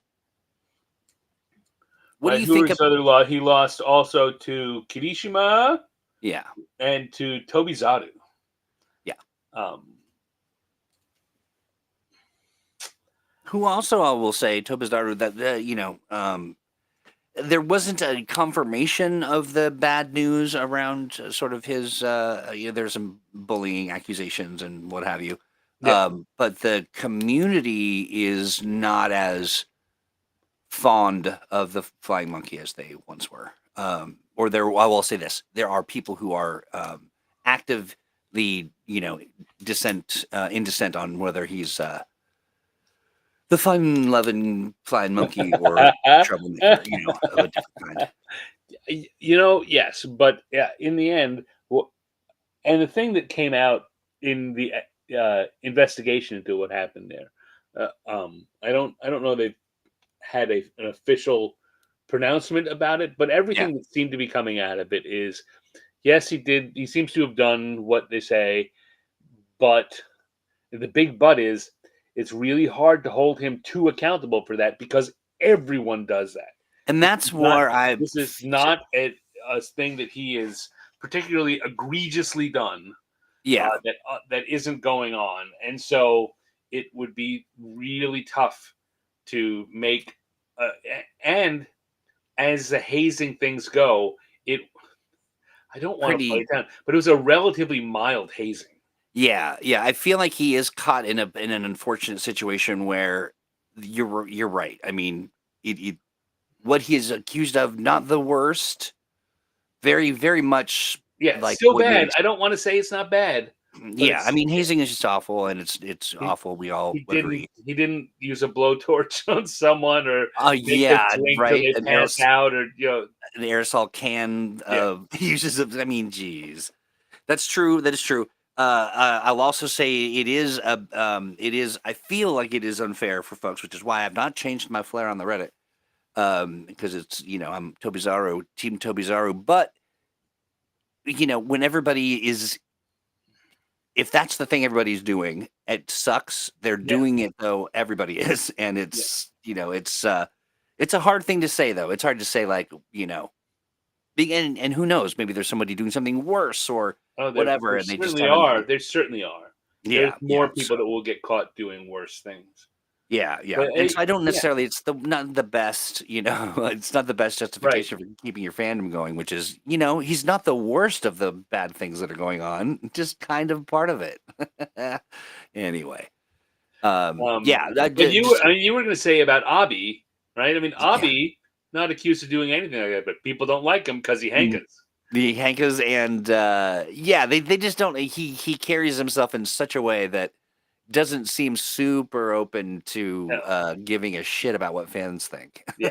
What do you think of other law? He lost also to Kirishima. Yeah. And to Tobizaru. Yeah. Who also, I will say, Tobizaru, that there wasn't a confirmation of the bad news around sort of his. There's some bullying accusations and what have you. Yeah. But the community is not as fond of the Flying Monkey as they once were. Or I will say this: there are people who are actively, in dissent on whether he's the fun-loving flying monkey or troublemaker, of a different kind. Yes, but yeah, in the end, and the thing that came out in the investigation into what happened there, I don't know they've had an official pronouncement about it, but everything that seemed to be coming out of it is, yes, he seems to have done what they say, but the big but is it's really hard to hold him too accountable for that because everyone does that. And that's where this is not a thing that he is particularly egregiously done. Yeah. That isn't going on. And so it would be really tough to make and as the hazing things go, I don't want to play it down, but it was a relatively mild hazing. Yeah. I feel like he is caught in an unfortunate situation where you're right. I mean, what he is accused of, not the worst. Very, very much. Yeah, like still bad. I don't want to say it's not bad. Yeah, I mean, hazing is just awful, and it's awful. We all agree. He didn't use a blowtorch on someone, or yeah, right. They pass out, or an aerosol can uses of. I mean, geez, that's true. That is true. I'll also say it is I feel like it is unfair for folks, which is why I've not changed my flair on the Reddit, because it's I'm Tobizaru, Team Tobizaru, but when everybody is. If that's the thing everybody's doing, it sucks. They're doing it though. Everybody is, and it's it's a hard thing to say though. It's hard to say and who knows? Maybe there's somebody doing something worse or whatever, and they just are. There certainly are. There's more people that will get caught doing worse things. Yeah. And so I don't necessarily. It's not the best. It's not the best justification for keeping your fandom going. Which is, he's not the worst of the bad things that are going on. Just kind of part of it. Anyway. But you were going to say about Abi, right? I mean, Abi not accused of doing anything like that, but people don't like him because he hankers. The hankers, and they just don't. He carries himself in such a way that doesn't seem super open to giving a shit about what fans think. Yeah.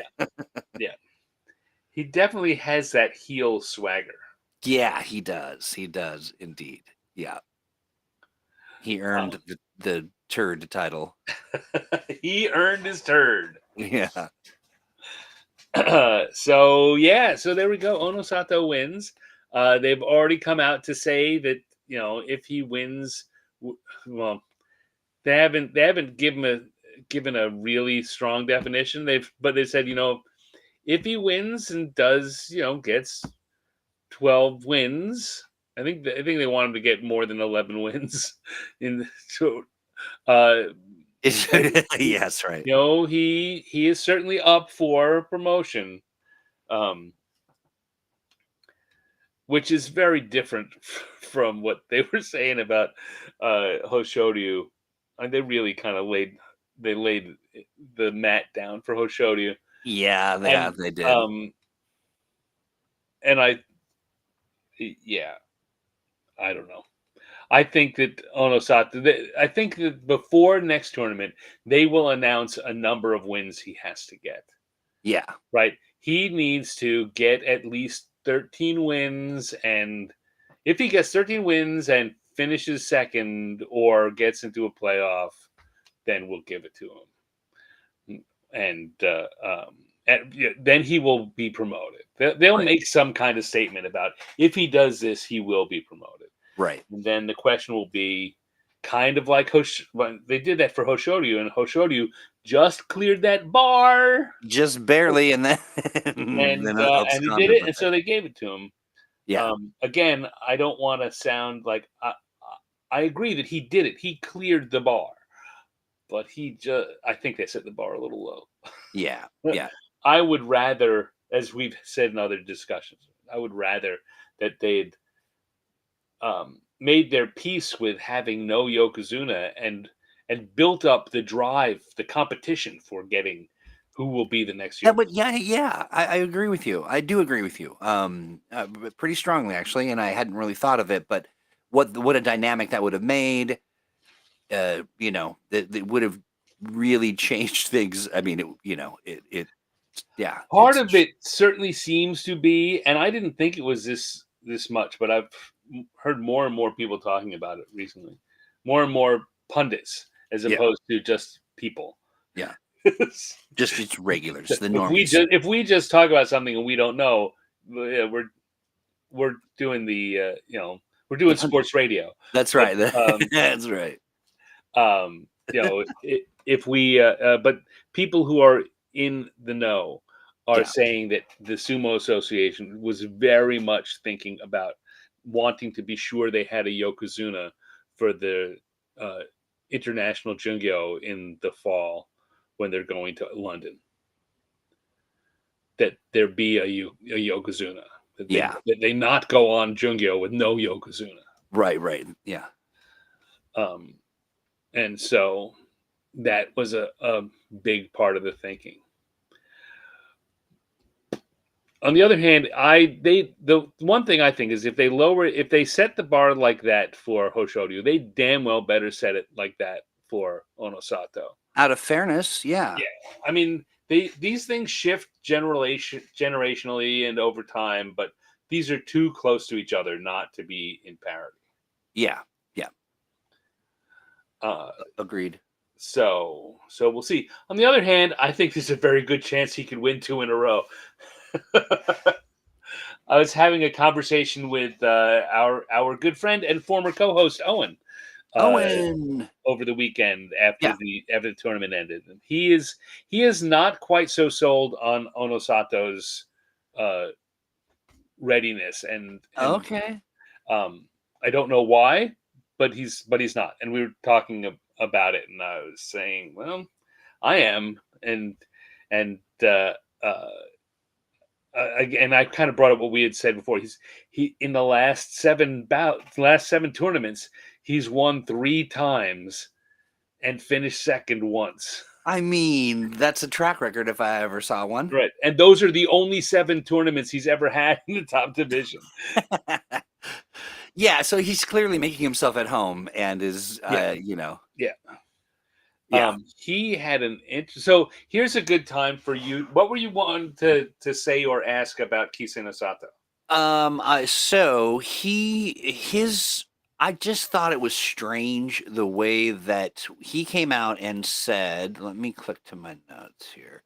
He definitely has that heel swagger. Yeah, he does. He does indeed. Yeah. He earned the turd title. He earned his turd. Yeah. So there we go. Onosato wins. They've already come out to say that, if he wins, well, They haven't given a really strong definition. But they said, if he wins and gets 12 wins, I think they want him to get more than 11 wins. Yes, right. He is certainly up for promotion. um, which is very different from what they were saying about Hoshoryu. And they really kind of laid the mat down for Hoshoryu, Yeah, and they did. um, and yeah, I don't know. I think that Onosata. I think that before next tournament, they will announce a number of wins he has to get. Yeah. Right, he needs to get at least 13 wins, and if he gets 13 wins and finishes second or gets into a playoff, then we'll give it to him, and then he will be promoted. They'll Right. make some kind of statement about if he does this, he will be promoted. Right. And then the question will be kind of like when they did that for Hoshoryu, and Hoshoryu just cleared that bar, Just barely, and then then and he did absconded it, with and it. so they gave it to him. Yeah. Again, I don't want to sound like I agree that he did it. He cleared the bar, but I think they set the bar a little low. Yeah. Yeah. I would rather, as we've said in other discussions, I would rather that they'd made their peace with having no Yokozuna and built up the drive, the competition for getting who will be the next Yeah, Yokozuna. but yeah, I agree with you. I do agree with you. Pretty strongly actually, and I hadn't really thought of it, but what a dynamic that would have made. That would have really changed things. I mean, yeah, Part of it certainly seems to be, and I didn't think it was this much, but I've heard more and more people talking about it recently. More and more pundits, as Yeah. opposed to just people. Yeah. if Just regulars, the normies. we just talk about something and we don't know, we're doing we're doing sports radio. That's But right. That's right. if we but people who are in the know are Yeah. saying that the Sumo Association was very much thinking about wanting to be sure they had a Yokozuna for the uh, international Jungyo in the fall when they're going to London. That there be a Yokozuna. Yeah. That they not go on Jungyo with no Yokozuna. Right. Yeah. And so that was a big part of the thinking. On the other hand, the one thing I think is if they set the bar like that for Hoshoryu, they damn well better set it like that for Onosato. Out of fairness, yeah. I mean, these things shift generationally and over time, but these are too close to each other not to be in parity. Yeah. Uh, Agreed. so we'll see. On the other hand, I think there's a very good chance he could win 2 in a row. I was having a conversation with our good friend and former co-host Owen over the weekend after the tournament ended. And he is not quite so sold on Onosato's readiness and Okay. I don't know why, but he's not. And we were talking about it, and I was saying, well, I am, and again, I kind of brought up what we had said before. He in the last 7 tournaments, he's won 3 times and finished second once. I mean, that's a track record if I ever saw one. Right, and those are the only 7 tournaments he's ever had in the top division. Yeah, so he's clearly making himself at home and is, Yeah. He had so here's a good time for you. What were you wanting to say or ask about Kisenosato? So I just thought it was strange the way that he came out and said, let me click to my notes here.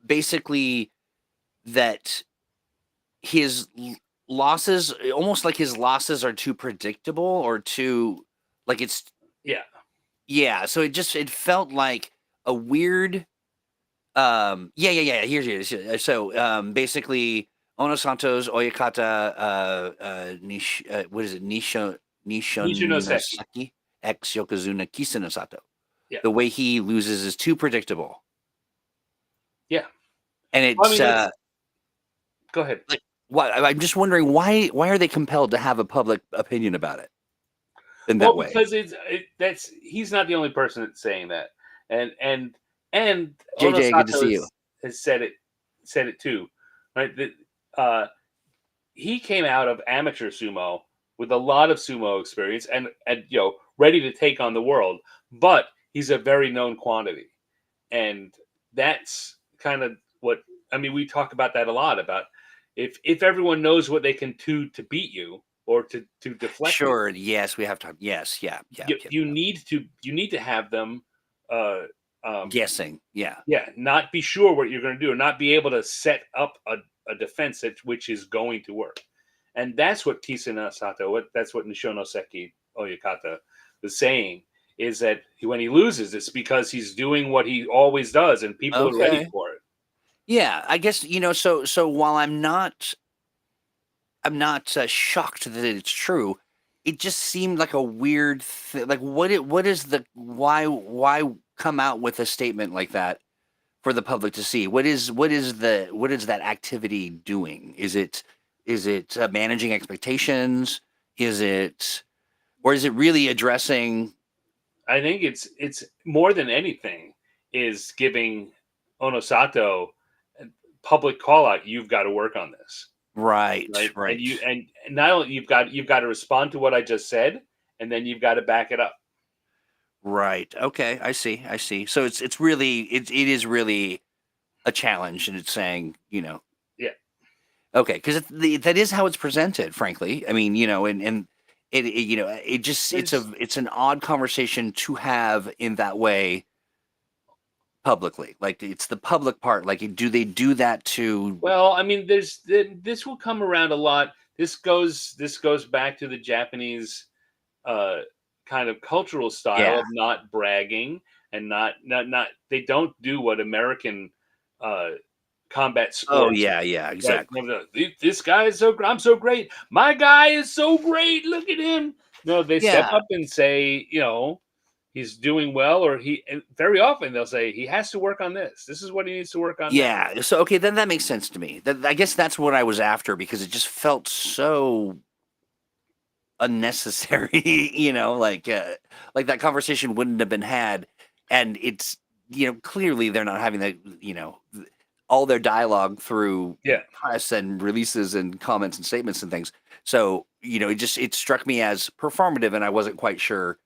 Basically that his losses, almost like his losses are too predictable or too, like it's, yeah. So it felt like a weird, Here's basically Onosanto's Oyakata, what is it? Nishonoseki ex Yokozuna Kisenosato. Yeah. The way he loses is too predictable. Yeah. And Well, I it's mean, go ahead. like, why I'm just wondering why are they compelled to have a public opinion about it in Well, that way? because that's he's not the only person that's saying that, and and and JJ, good to Onosato see you. has said it too, right? That uh, he came out of amateur sumo with a lot of sumo experience and ready to take on the world, but he's a very known quantity, and that's kind of what I mean. We talk about that a lot about if everyone knows what they can do to beat you or to deflect you, Sure. Yes, we have time. Yes. Yeah. Yeah. Yeah. you need to have them uh um Guessing. Yeah. yeah, not be sure what you're going to do, or not be able to set up a defense which is going to work. And that's what Kisana Sato, that's what Nishonoseki Oyakata was saying, is that when he loses, it's because he's doing what he always does, and people are ready Okay. for it. Yeah. I guess So while I'm not shocked that it's true. It just seemed like a weird thing. Like, what is the why come out with a statement like that for the public to see? What is that activity doing? Is it managing expectations? Is it or is it really addressing? I think it's more than anything is giving Onosato a public call out. You've got to work on this, Right, right? And right, and not only you've got to respond to what I just said, and then you've got to back it up. right. Okay, I see. So it is really a challenge, and it's saying, Yeah, okay, because that is how it's presented, frankly. I mean, and it just there's it's an odd conversation to have in that way publicly. Like, it's the public part. Like, do they do that to? well, I mean, this will come around a lot. This goes back to the Japanese uh, kind of cultural style Yeah. of not bragging and not they don't do what American uh, combat Oh sports. yeah, yeah, Right. exactly. No, no, this guy is so I'm so great. My guy is so great. Look at him. No, they step Yeah, up and say, he's doing well, or and very often they'll say he has to work on this. This is what he needs to work on next. yeah. So okay, then that makes sense to me. I guess that's what I was after because it just felt so unnecessary. Like that conversation wouldn't have been had, and it's clearly they're not having that. All their dialogue through Yeah, press and releases and comments and statements and things. So it struck me as performative, and I wasn't quite sure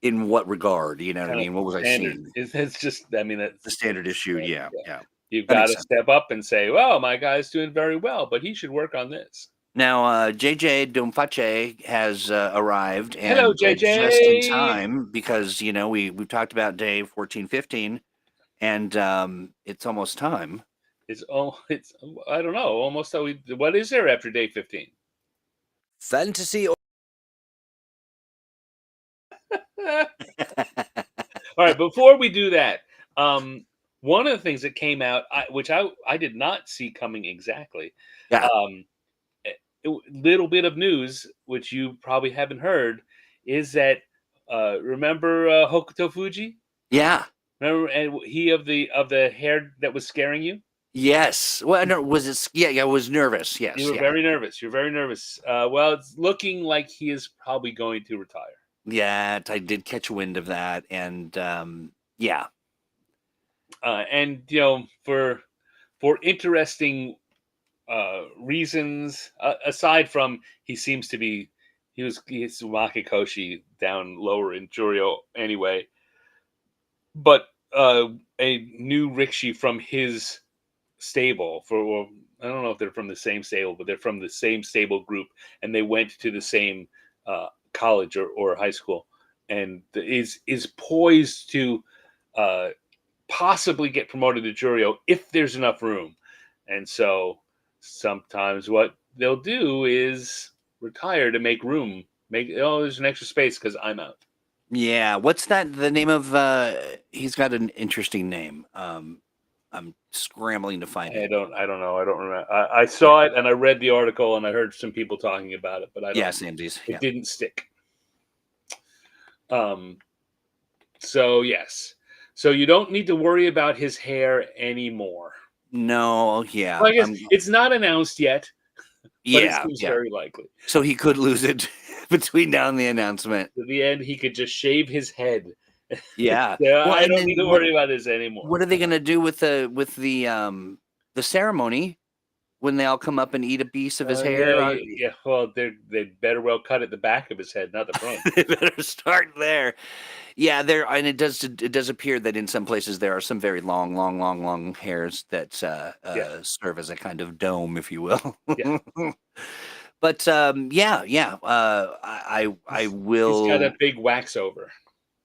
in what regard. You know what I kind of mean? What was I standard. seeing? It's just, I mean, The that's standard issue. Yeah, yeah. yeah. You've That got makes to sense. step up and say, "Well, my guy's doing very well, but he should work on this." Now, JJ Domfache has arrived, Hello, and just in JJ. time because we've talked about day 1415, and it's almost time. It's I don't know. Almost what is there after day 15? Fantasy. All right, before we do that, um, one of the things that came out, which I did not see coming exactly, Yeah, um, little bit of news which you probably haven't heard, is that remember Hokuto Fuji? yeah, Remember, and he of the hair that was scaring you? yes. Well, no, was it? Yeah, yeah. I was nervous. You Yes, were yeah, very nervous. You're very nervous. Well, it's looking like he is probably going to retire. yeah. I did catch wind of that, and yeah, And for interesting reasons, aside from he's Makikoshi down lower in Juryo anyway, but a new Rikshi from his stable well, I don't know if they're from the same stable, but they're from the same stable group, and they went to the same college or high school, and is poised to uh, possibly get promoted to Juryo if there's enough room. And so sometimes what they'll do is retire to make room. There's an extra space because I'm out. yeah. What's that? The name of? He's got an interesting name. I'm scrambling to find it. I don't know. I don't remember. I Yeah, saw it and I read the article and I heard some people talking about it, but I yeah. don't. Samesies. It Yeah. didn't stick. Um. So yes. So you don't need to worry about his hair anymore. No, yeah. Well, I guess it's not announced yet, but it Yeah, seems yeah. very likely. So he could lose it between now and the announcement. At the end, he could just shave his head. Yeah. Yeah, Well, I and don't then need to worry about this anymore. what are they gonna do with the ceremony when they all come up and eat a piece of his hair? Yeah. Well, they better well cut at the back of his head, not the front. They better start there. Yeah, and it does appear that in some places there are some very long hairs that serve as a kind of dome, if you will. Yeah. But yeah. I He's got will. a big wax over.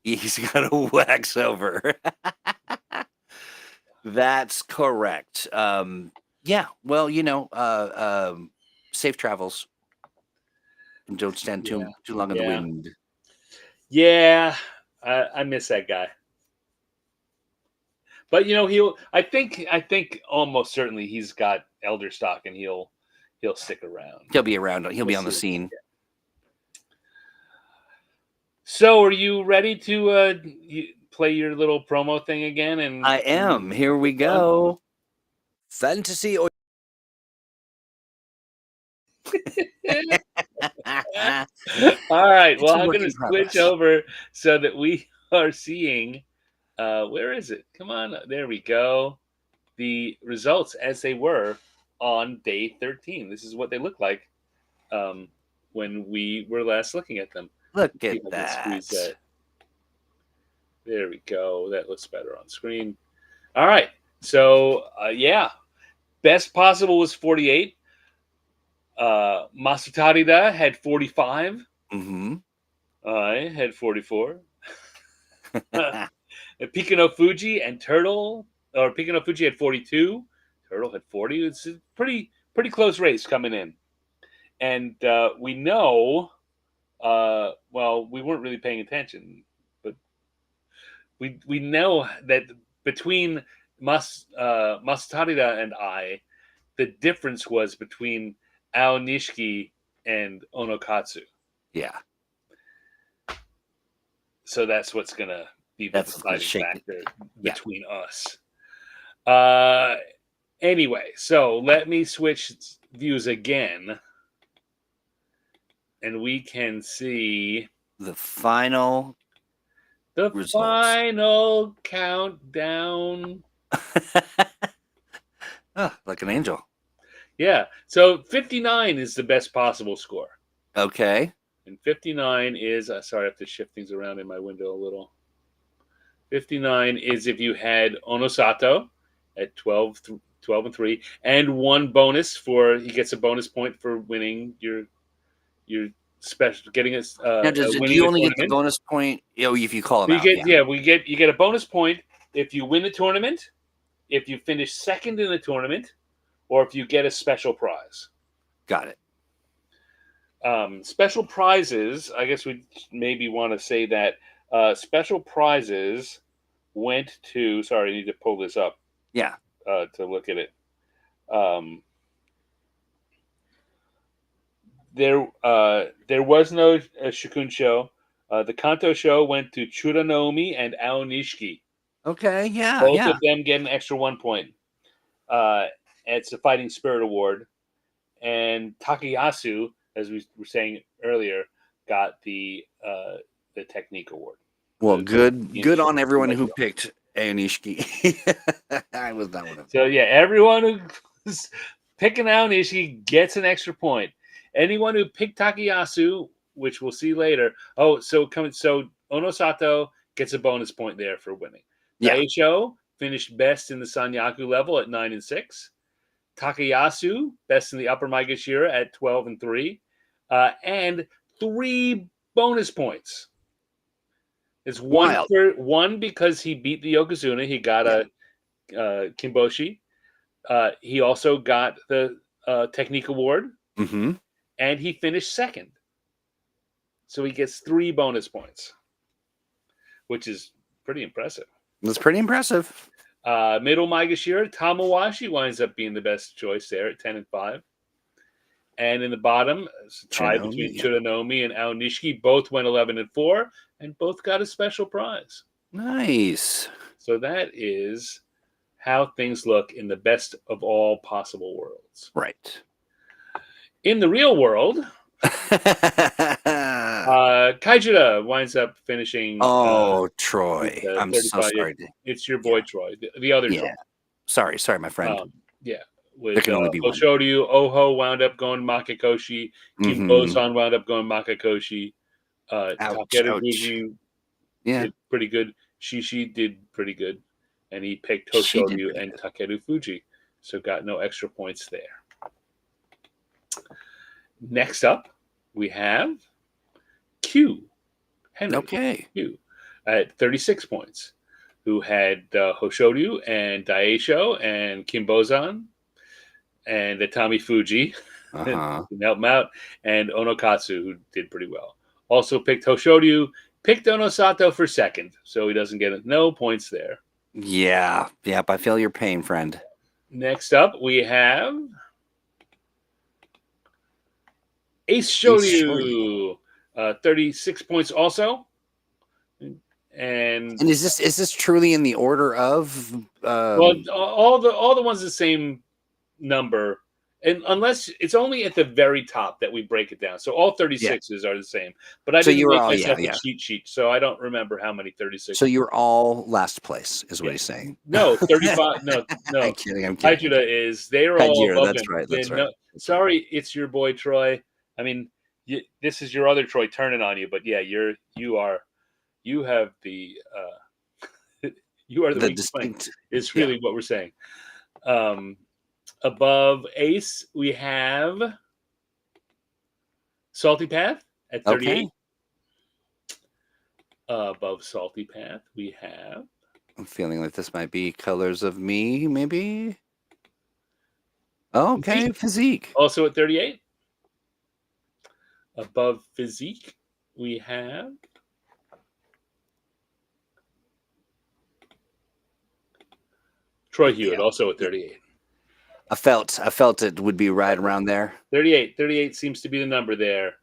He's got a wax over. That's correct. Yeah. Well, safe travels and don't stand too long in the Yeah. wind. Yeah. I miss that guy. But I think almost certainly he's got elder stock and he'll stick around. He'll be around. He'll be We'll on the see. scene. So, are you ready to play your little promo thing again? And I am. Here we go. Fantasy All right. It's Well, a I'm work going in to switch progress. over so that we are seeing. Where is it? Come on. There we go. The results as they were on day 13. This is what they look like when we were last looking at them. Look See at if I can squeeze that. There we go. That looks better on screen. All right. So, best possible was 48. Masutarida had 45. Mm-hmm. I had 44. Pikano Fuji and Turtle, or Pikano Fuji had 42. Turtle had 40. It's a pretty close race coming in. And we know, well, we weren't really paying attention, but we know that between Masutarida and I, the difference was between Aonishiki and Onokatsu. Yeah. So that's what's going to be the deciding factor between us. Anyway, so let me switch views again. And we can see the final results. Final countdown. Like an angel. Yeah. So 59 is the best possible score. Okay. And 59 is, sorry, I have to shift things around in my window a little. 59 is if you had Onosato at 12 and 3, and one bonus he gets a bonus point for winning your special, getting a now, do you only get the bonus point if you call him out? You get a bonus point if you win the tournament, if you finish second in the tournament, or if you get a special prize. Got it. Special prizes, I guess we maybe want to say that special prizes went to. Sorry, I need to pull this up. Yeah. To look at it. There was no Shikun show. The Kanto show went to Churanomi and Aonishiki. Okay, yeah. Both of them get an extra 1 point. It's a Fighting Spirit Award. And Takayasu, as we were saying earlier, got the Technique Award. Well, good on everyone who picked Aonishiki. I was not one of them. So, yeah, everyone who's picking Aonishiki gets an extra point. Anyone who picked Takayasu, which we'll see later. So Onosato gets a bonus point there for winning. Yeah. Daisho finished best in the Sanyaku level at 9 and 6. Takayasu best in the Upper Maegashira at 12 and 3, and 3 bonus points. It's one because he beat the Yokozuna. He got a Kimboshi. He also got the Technique Award. Mm-hmm. And he finished second. So he gets 3 bonus points, which is pretty impressive. That's pretty impressive. Middle Maegashira, Tamawashi winds up being the best choice there at 10 and 5. And in the bottom, it's a tie between Churanomi and Aonishiki. Both went 11 and 4, and both got a special prize. Nice. So that is how things look in the best of all possible worlds. Right. In the real world, Kaijura winds up finishing. Troy. With, I'm so 35. sorry. It's your boy Troy, the other Troy. Sorry, my friend. Yeah. There With can only be one. Oshoryu, Oho wound up going Makakoshi. Kimbo-san wound up going Makakoshi. Takeru Fuji did pretty good. Shishi did pretty good. And he picked Hoshoryu and Takeru Fuji. So got no extra points there. Next up, we have Q. Henry. Q at 36 points, who had Hoshoryu and Daisho and Kimbozan and Atami Fuji who helped him out, and Onokatsu, who did pretty well. Also picked Hoshoryu, picked Onosato for second, so he doesn't get no points there. Yeah. Yep. I feel your pain, friend. Next up, we have Ace Shoryu, 36 points also. And is this truly in the order of? Well, all the ones the same number, and unless it's only at the very top that we break it down. So all 36s are the same. But I didn't make myself a cheat sheet, so I don't remember how many 36. So you're all last place, is what he's saying. No, 35. No. I'm kidding. Kaijura is they're all above that's him. Right. That's right. Sorry, it's your boy Troy. I mean, this is your other Troy turning on you, but yeah, you have the you are the distinct. Is really what we're saying. Above Ace, we have Salty Path at 38. Okay. Above Salty Path, we have. I'm feeling like this might be Colors of Me, maybe. Okay, Physique. Also at 38. Above Physique, we have Troy Hewitt, also at 38. I felt it would be right around there. 38 seems to be the number there.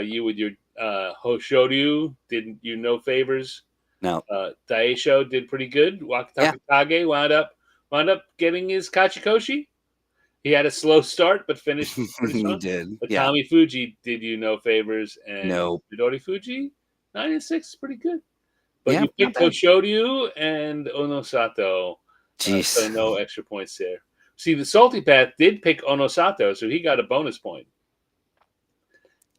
You with your Hoshoryu did you no favors. No. Daisho did pretty good. Wakataka Kage wound up getting his Kachikoshi. He had a slow start, but finished pretty strong. He did. Atami Fuji did you no favors, and Midori Fuji 9 and 6 is pretty good. But you picked Hoshoryu and Onosato. So no extra points there. See, the Salty Path did pick Onosato, so he got a bonus point.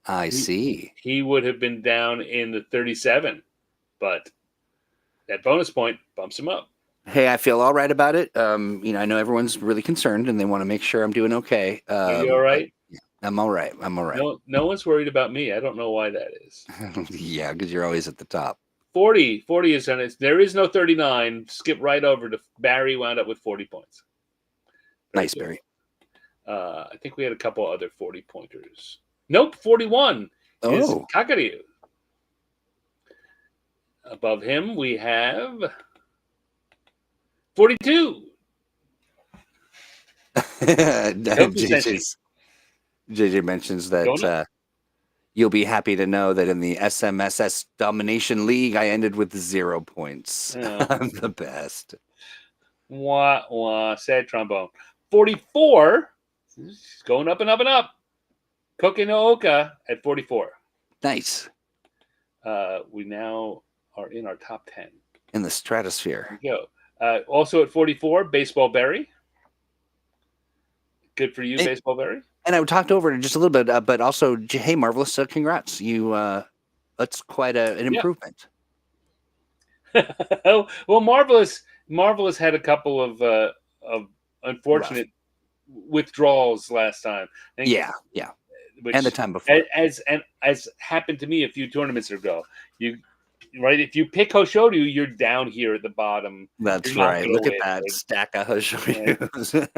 I see. He would have been down in the 37, but that bonus point bumps him up. Hey, I feel all right about it. I know everyone's really concerned, and they want to make sure I'm doing okay. Are you all right? I'm all right. No one's worried about me. I don't know why that is. Yeah, because you're always at the top. 40 is on it. There is no 39. Skip right over to Barry. Wound up with 40 points. Nice, Barry. I think we had a couple other 40 pointers. Nope, 41 is Kakaryu. Above him, we have 42. JJ mentions that you'll be happy to know that in the SMSS Domination League, I ended with 0 points. Oh. I'm the best. Wah, wah, sad trombone. 44. Going up and up and up. Koke no Oka at 44. Nice. We now are in our top 10. In the stratosphere. There we go. Also at 44, Baseball Berry. Good for you, Baseball Berry. And I talked over it just a little bit, but also, hey, Marvelous, congrats. That's quite an improvement. Well, Marvelous had a couple of unfortunate withdrawals last time. Yeah. And the time before. As happened to me a few tournaments ago. If you pick Hoshoryu, you're down here at the bottom. That's right. Look at that stack of Hoshoryus.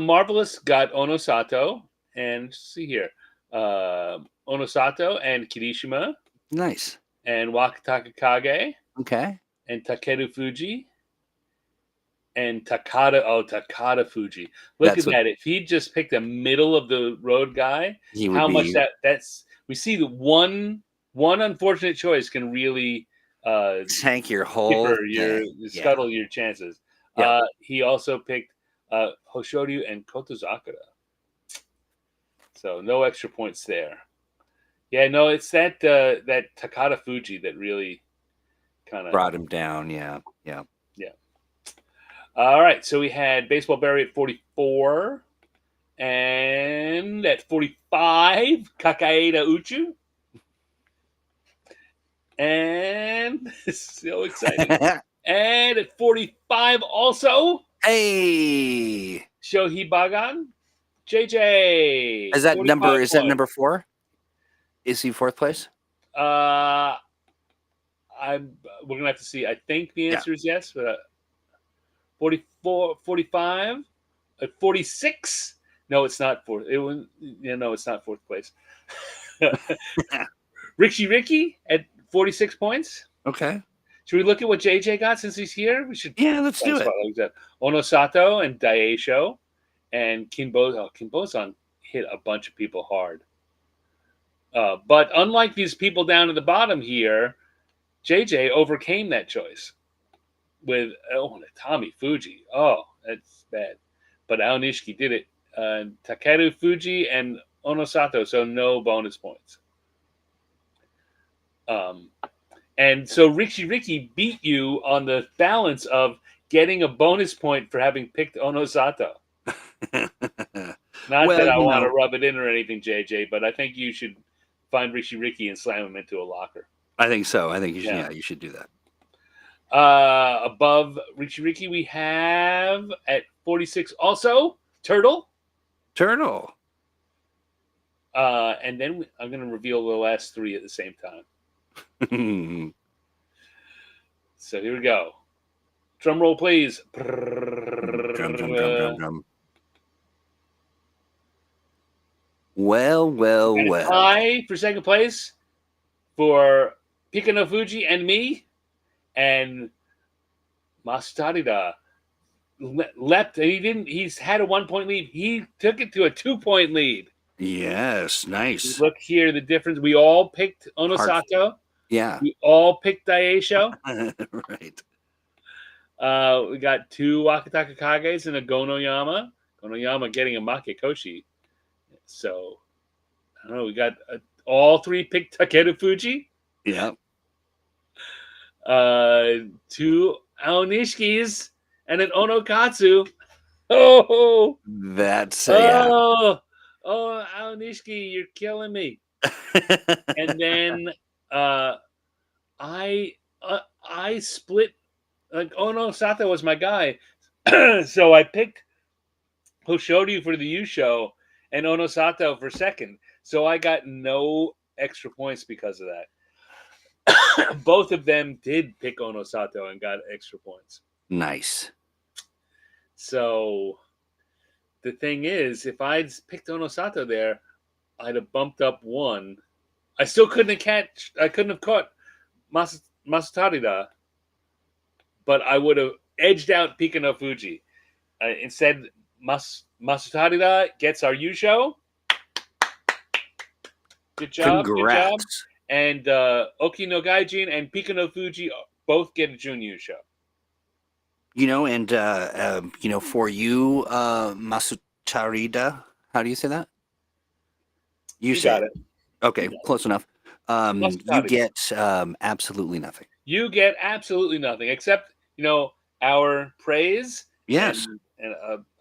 Marvelous got Onosato, and see here, Onosato and Kirishima. Nice. And Wakataka Kage. Okay. And Takeru Fuji. And Takada Fuji. Look at that. If he just picked a middle of the road guy, much that's we see the one unfortunate choice can really Tank your whole skipper, your thing. Yeah. scuttle your chances. Yep. He also picked Hoshoryu and Kotozakura. So no extra points there. Yeah, no, it's that Takata Fuji that really kind of Brought him down. Yeah. Yeah. yeah. All right, so we had Baseball Berry at 44, and at 45, Kakaeda Uchu, and so exciting. And at 45, also Hey. Shohei Bagan, JJ. Is that 45 points. number 4? Is he 4th place? We're gonna have to see. I think the answer is yes, but 44, 45, at 46. No, it's not fourth. No, it's not 4th place. Ricky at 46 points. Okay. Should we look at what JJ got since he's here? We should. Yeah, let's do it. Onosato and Daisho and Kinbozan hit a bunch of people hard. But unlike these people down at the bottom here, JJ overcame that choice with Tommy Fuji. Oh, that's bad. But Aonishiki did it. Takeru Fuji and Onosato, so no bonus points. And so Ricky beat you on the balance of getting a bonus point for having picked Onosato. Not that I want to rub it in or anything, JJ, but I think you should find Ricky and slam him into a locker. I think so. I think you should do that. Above Ricky, we have at 46 also Turtle. And then I'm going to reveal the last 3 at the same time. So here we go. Drum roll, please. Drum. Well. Tie for second place for Pika no Fuji and me. And Mastarida leapt. He's had a 1-point lead. He took it to a 2-point lead. Yes, nice. Look here, the difference. We all picked Onosato. Yeah. We all picked Daisho. Right. We got 2 Wakataka Kages and a Gonoyama. Gonoyama getting a Makekoshi. So, I don't know. We got all 3 picked Takeru Fuji. Yeah. 2 Aonishikis and an Onokatsu. Oh, that's Aonishiki, you're killing me. And then I split. Like Onosato was my guy, so I picked Hoshoryu for the yusho and Onosato for second. So I got no extra points because of that. Both of them did pick Onosato and got extra points. Nice. So the thing is, if I'd picked Onosato there, I'd have bumped up 1. I still couldn't have caught Masatarida, but I would have edged out Pika no Fuji. Instead, Masatarida gets our yusho. Good job. Congrats. Good job. And Oki no Gaijin and Pika no Fuji both get a Jun yusho. For you, Masutarida, how do you say that? You got it. Okay, close enough. You get absolutely nothing. You get absolutely nothing except, our praise. Yes. And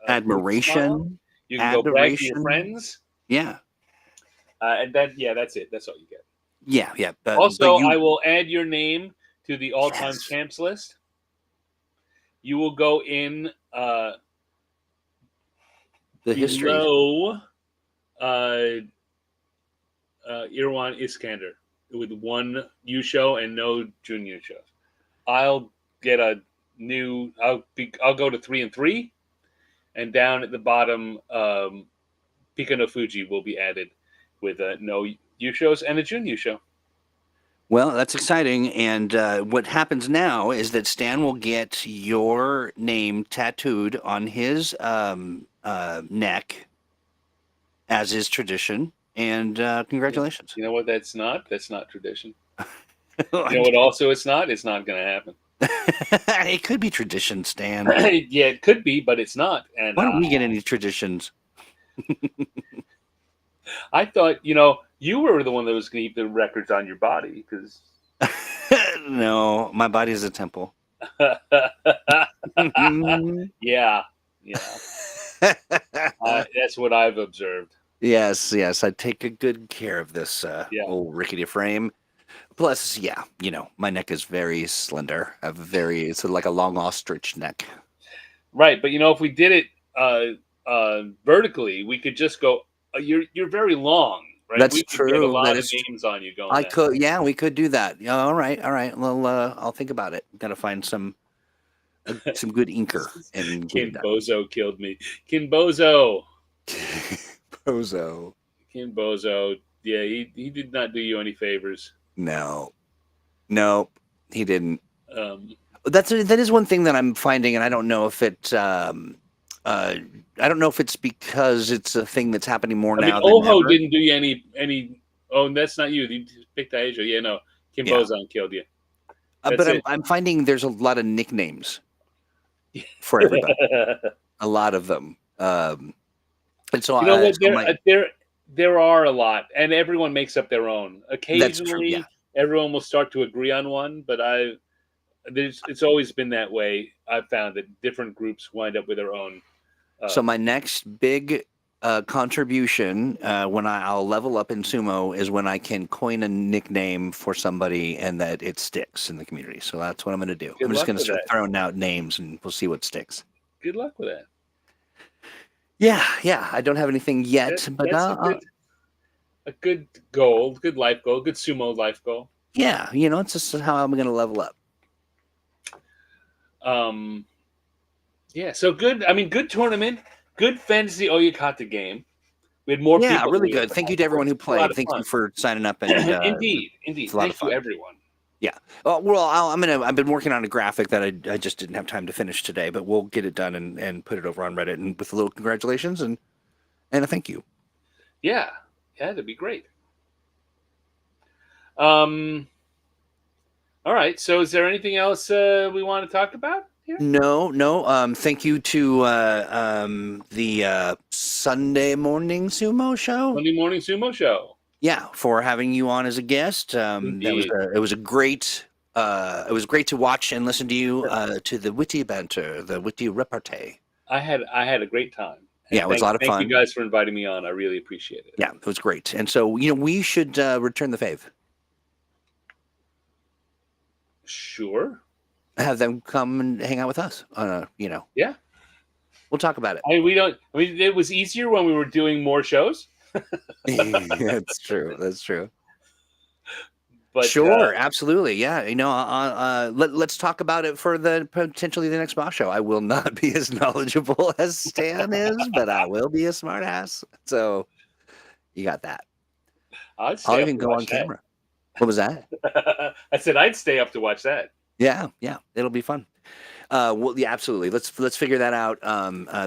admiration. You can go brag to your friends. Yeah. And then, that's it. That's all you get. Yeah. Also, I will add your name to the all-time champs list. You will go in the history. Irwan Iskander with 1 yusho and no Jun yusho. I'll get a new. I'll go to 3 and 3, and down at the bottom, Pika no Fuji will be added with no yushos and a Jun yusho. Well, that's exciting. And what happens now is that Stan will get your name tattooed on his neck, as is tradition. And congratulations. You know what? That's not tradition. You know what? Also, it's not. It's not going to happen. It could be tradition, Stan. Yeah, it could be, but it's not. And Why don't we get any traditions? I thought, you were the one that was going to keep the records on your body because. No, my body is a temple. Yeah. That's what I've observed. Yes. I take a good care of this old rickety frame. Plus, my neck is very slender. It's like a long ostrich neck. Right, but if we did it vertically, we could just go. You're very long, right? That's we could true. Get a lot That of is names on you going. I could, yeah, we could do that. Yeah, all right. Well, I'll think about it. Got to find some good inker and get it done. Bozo killed me. Bozo. Bozo. Bozo. Yeah, he did not do you any favors. No, he didn't. That is one thing that I'm finding, and I don't know if it. I don't know if it's because it's a thing that's happening more now. Oho didn't do you any. Oh, that's not you. You picked Asia. Yeah, no. Bozon killed you. But I'm finding there's a lot of nicknames for everybody. A lot of them. And so there are a lot, and everyone makes up their own. Occasionally, everyone will start to agree on one, but it's always been that way. I've found that different groups wind up with their own. So my next big contribution when I'll level up in sumo is when I can coin a nickname for somebody and that it sticks in the community. So that's what I'm going to do. I'm just going to start throwing out names and we'll see what sticks. Good luck with that. Yeah. I don't have anything yet, but a good goal, good life goal, good sumo life goal. Yeah, it's just how I'm going to level up. Yeah, so good. I mean, good tournament, good Fantasy Oyakata game. We had more people. Yeah, really good. Thank you to everyone who played. Thank you for signing up. And indeed. It's a lot of fun. Thank you, everyone. Yeah. Well, I've been working on a graphic that I just didn't have time to finish today, but we'll get it done and put it over on Reddit and with a little congratulations and a thank you. Yeah, that'd be great. All right. So, is there anything else we want to talk about here? No. Thank you to the Sunday Morning Sumo Show. Sunday Morning Sumo Show. Yeah, for having you on as a guest. It was great to watch and listen to you to the witty banter, the witty repartee. I had a great time. Yeah, it was a lot of fun. Thank you guys for inviting me on. I really appreciate it. Yeah, it was great. And so, we should return the fave. Sure. Have them come and hang out with us on Yeah. We'll talk about it. It was easier when we were doing more shows. That's true. But sure, absolutely. Yeah. Let's talk about it for potentially the next boss show. I will not be as knowledgeable as Stan is, but I will be a smart ass. So you got that. I'll even go on camera. What was that? I said I'd stay up to watch that. Yeah, it'll be fun. Well, yeah, absolutely. Let's figure that out.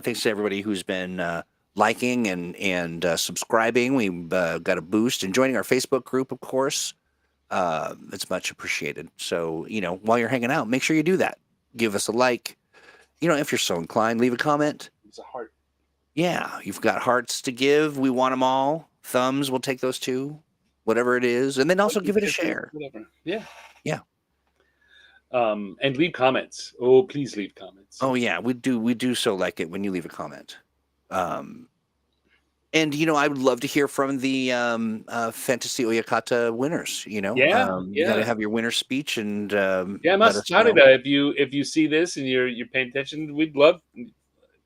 Thanks to everybody who's been liking and subscribing. We've got a boost and joining our Facebook group, of course. It's much appreciated. So while you're hanging out, make sure you do that. Give us a like. If you're so inclined, leave a comment. It's a heart. Yeah, you've got hearts to give. We want them all. Thumbs, we'll take those too. Whatever it is, and then also give it a share. Whatever. Yeah. And leave comments. Oh, please leave comments. Oh yeah, we do so like it when you leave a comment. And I would love to hear from the Fantasy Oyakata winners. You got to have your winner speech and I'm excited. If you see this and you're paying attention, we'd love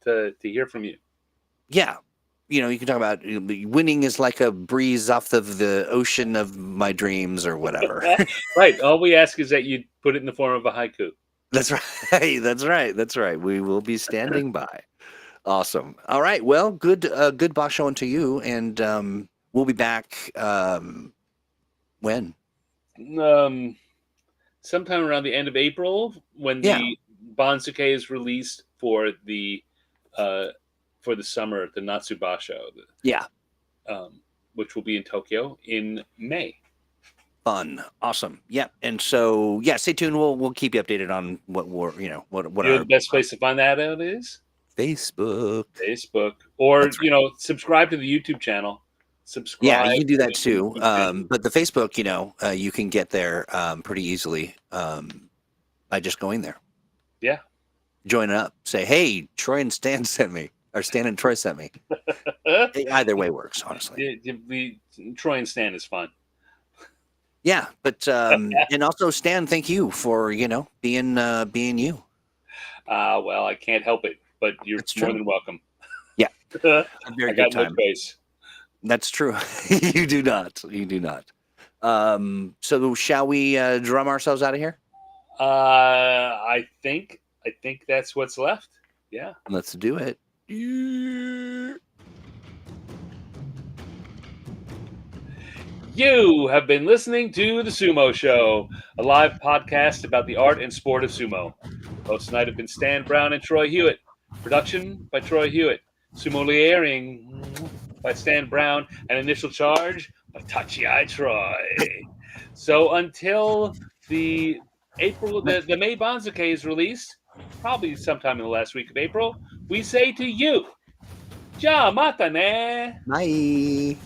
to hear from you. Yeah. You can talk about winning is like a breeze off of the ocean of my dreams or whatever. Right. All we ask is that you put it in the form of a haiku. That's right. We will be standing by. Awesome. All right. Well, good basho to you. And we'll be back when? Sometime around the end of April when the Bansuke is released for the summer, the Natsu Basho. Yeah. Which will be in Tokyo in May. Fun. Awesome. Yeah. And so, yeah, stay tuned. We'll keep you updated on what we're, what You know, our the best place to find that out is Facebook. Or, That's right. subscribe to the YouTube channel. Yeah, Subscribe. you can do to that the too. YouTube channel. But the Facebook, you can get there pretty easily by just going there. Yeah. Join up. Say, hey, Troy and Stan sent me, or Stan and Troy sent me. Either way works, honestly. Troy and Stan is fun. Yeah, but and also Stan, thank you for being you. Well, I can't help it, but you're more than welcome. Yeah, I got no choice. That's true. You do not. You do not. So shall we drum ourselves out of here? I think that's what's left. Yeah. Let's do it. You have been listening to The Sumo Show, a live podcast about the art and sport of sumo. Hosts tonight have been Stan Brown and Troy Hewitt. Production by Troy Hewitt. Sommeliering by Stan Brown. And initial charge by Tachi Troy. So until the May Banzuke is released, probably sometime in the last week of April, we say to you, Ja mata ne! Bye.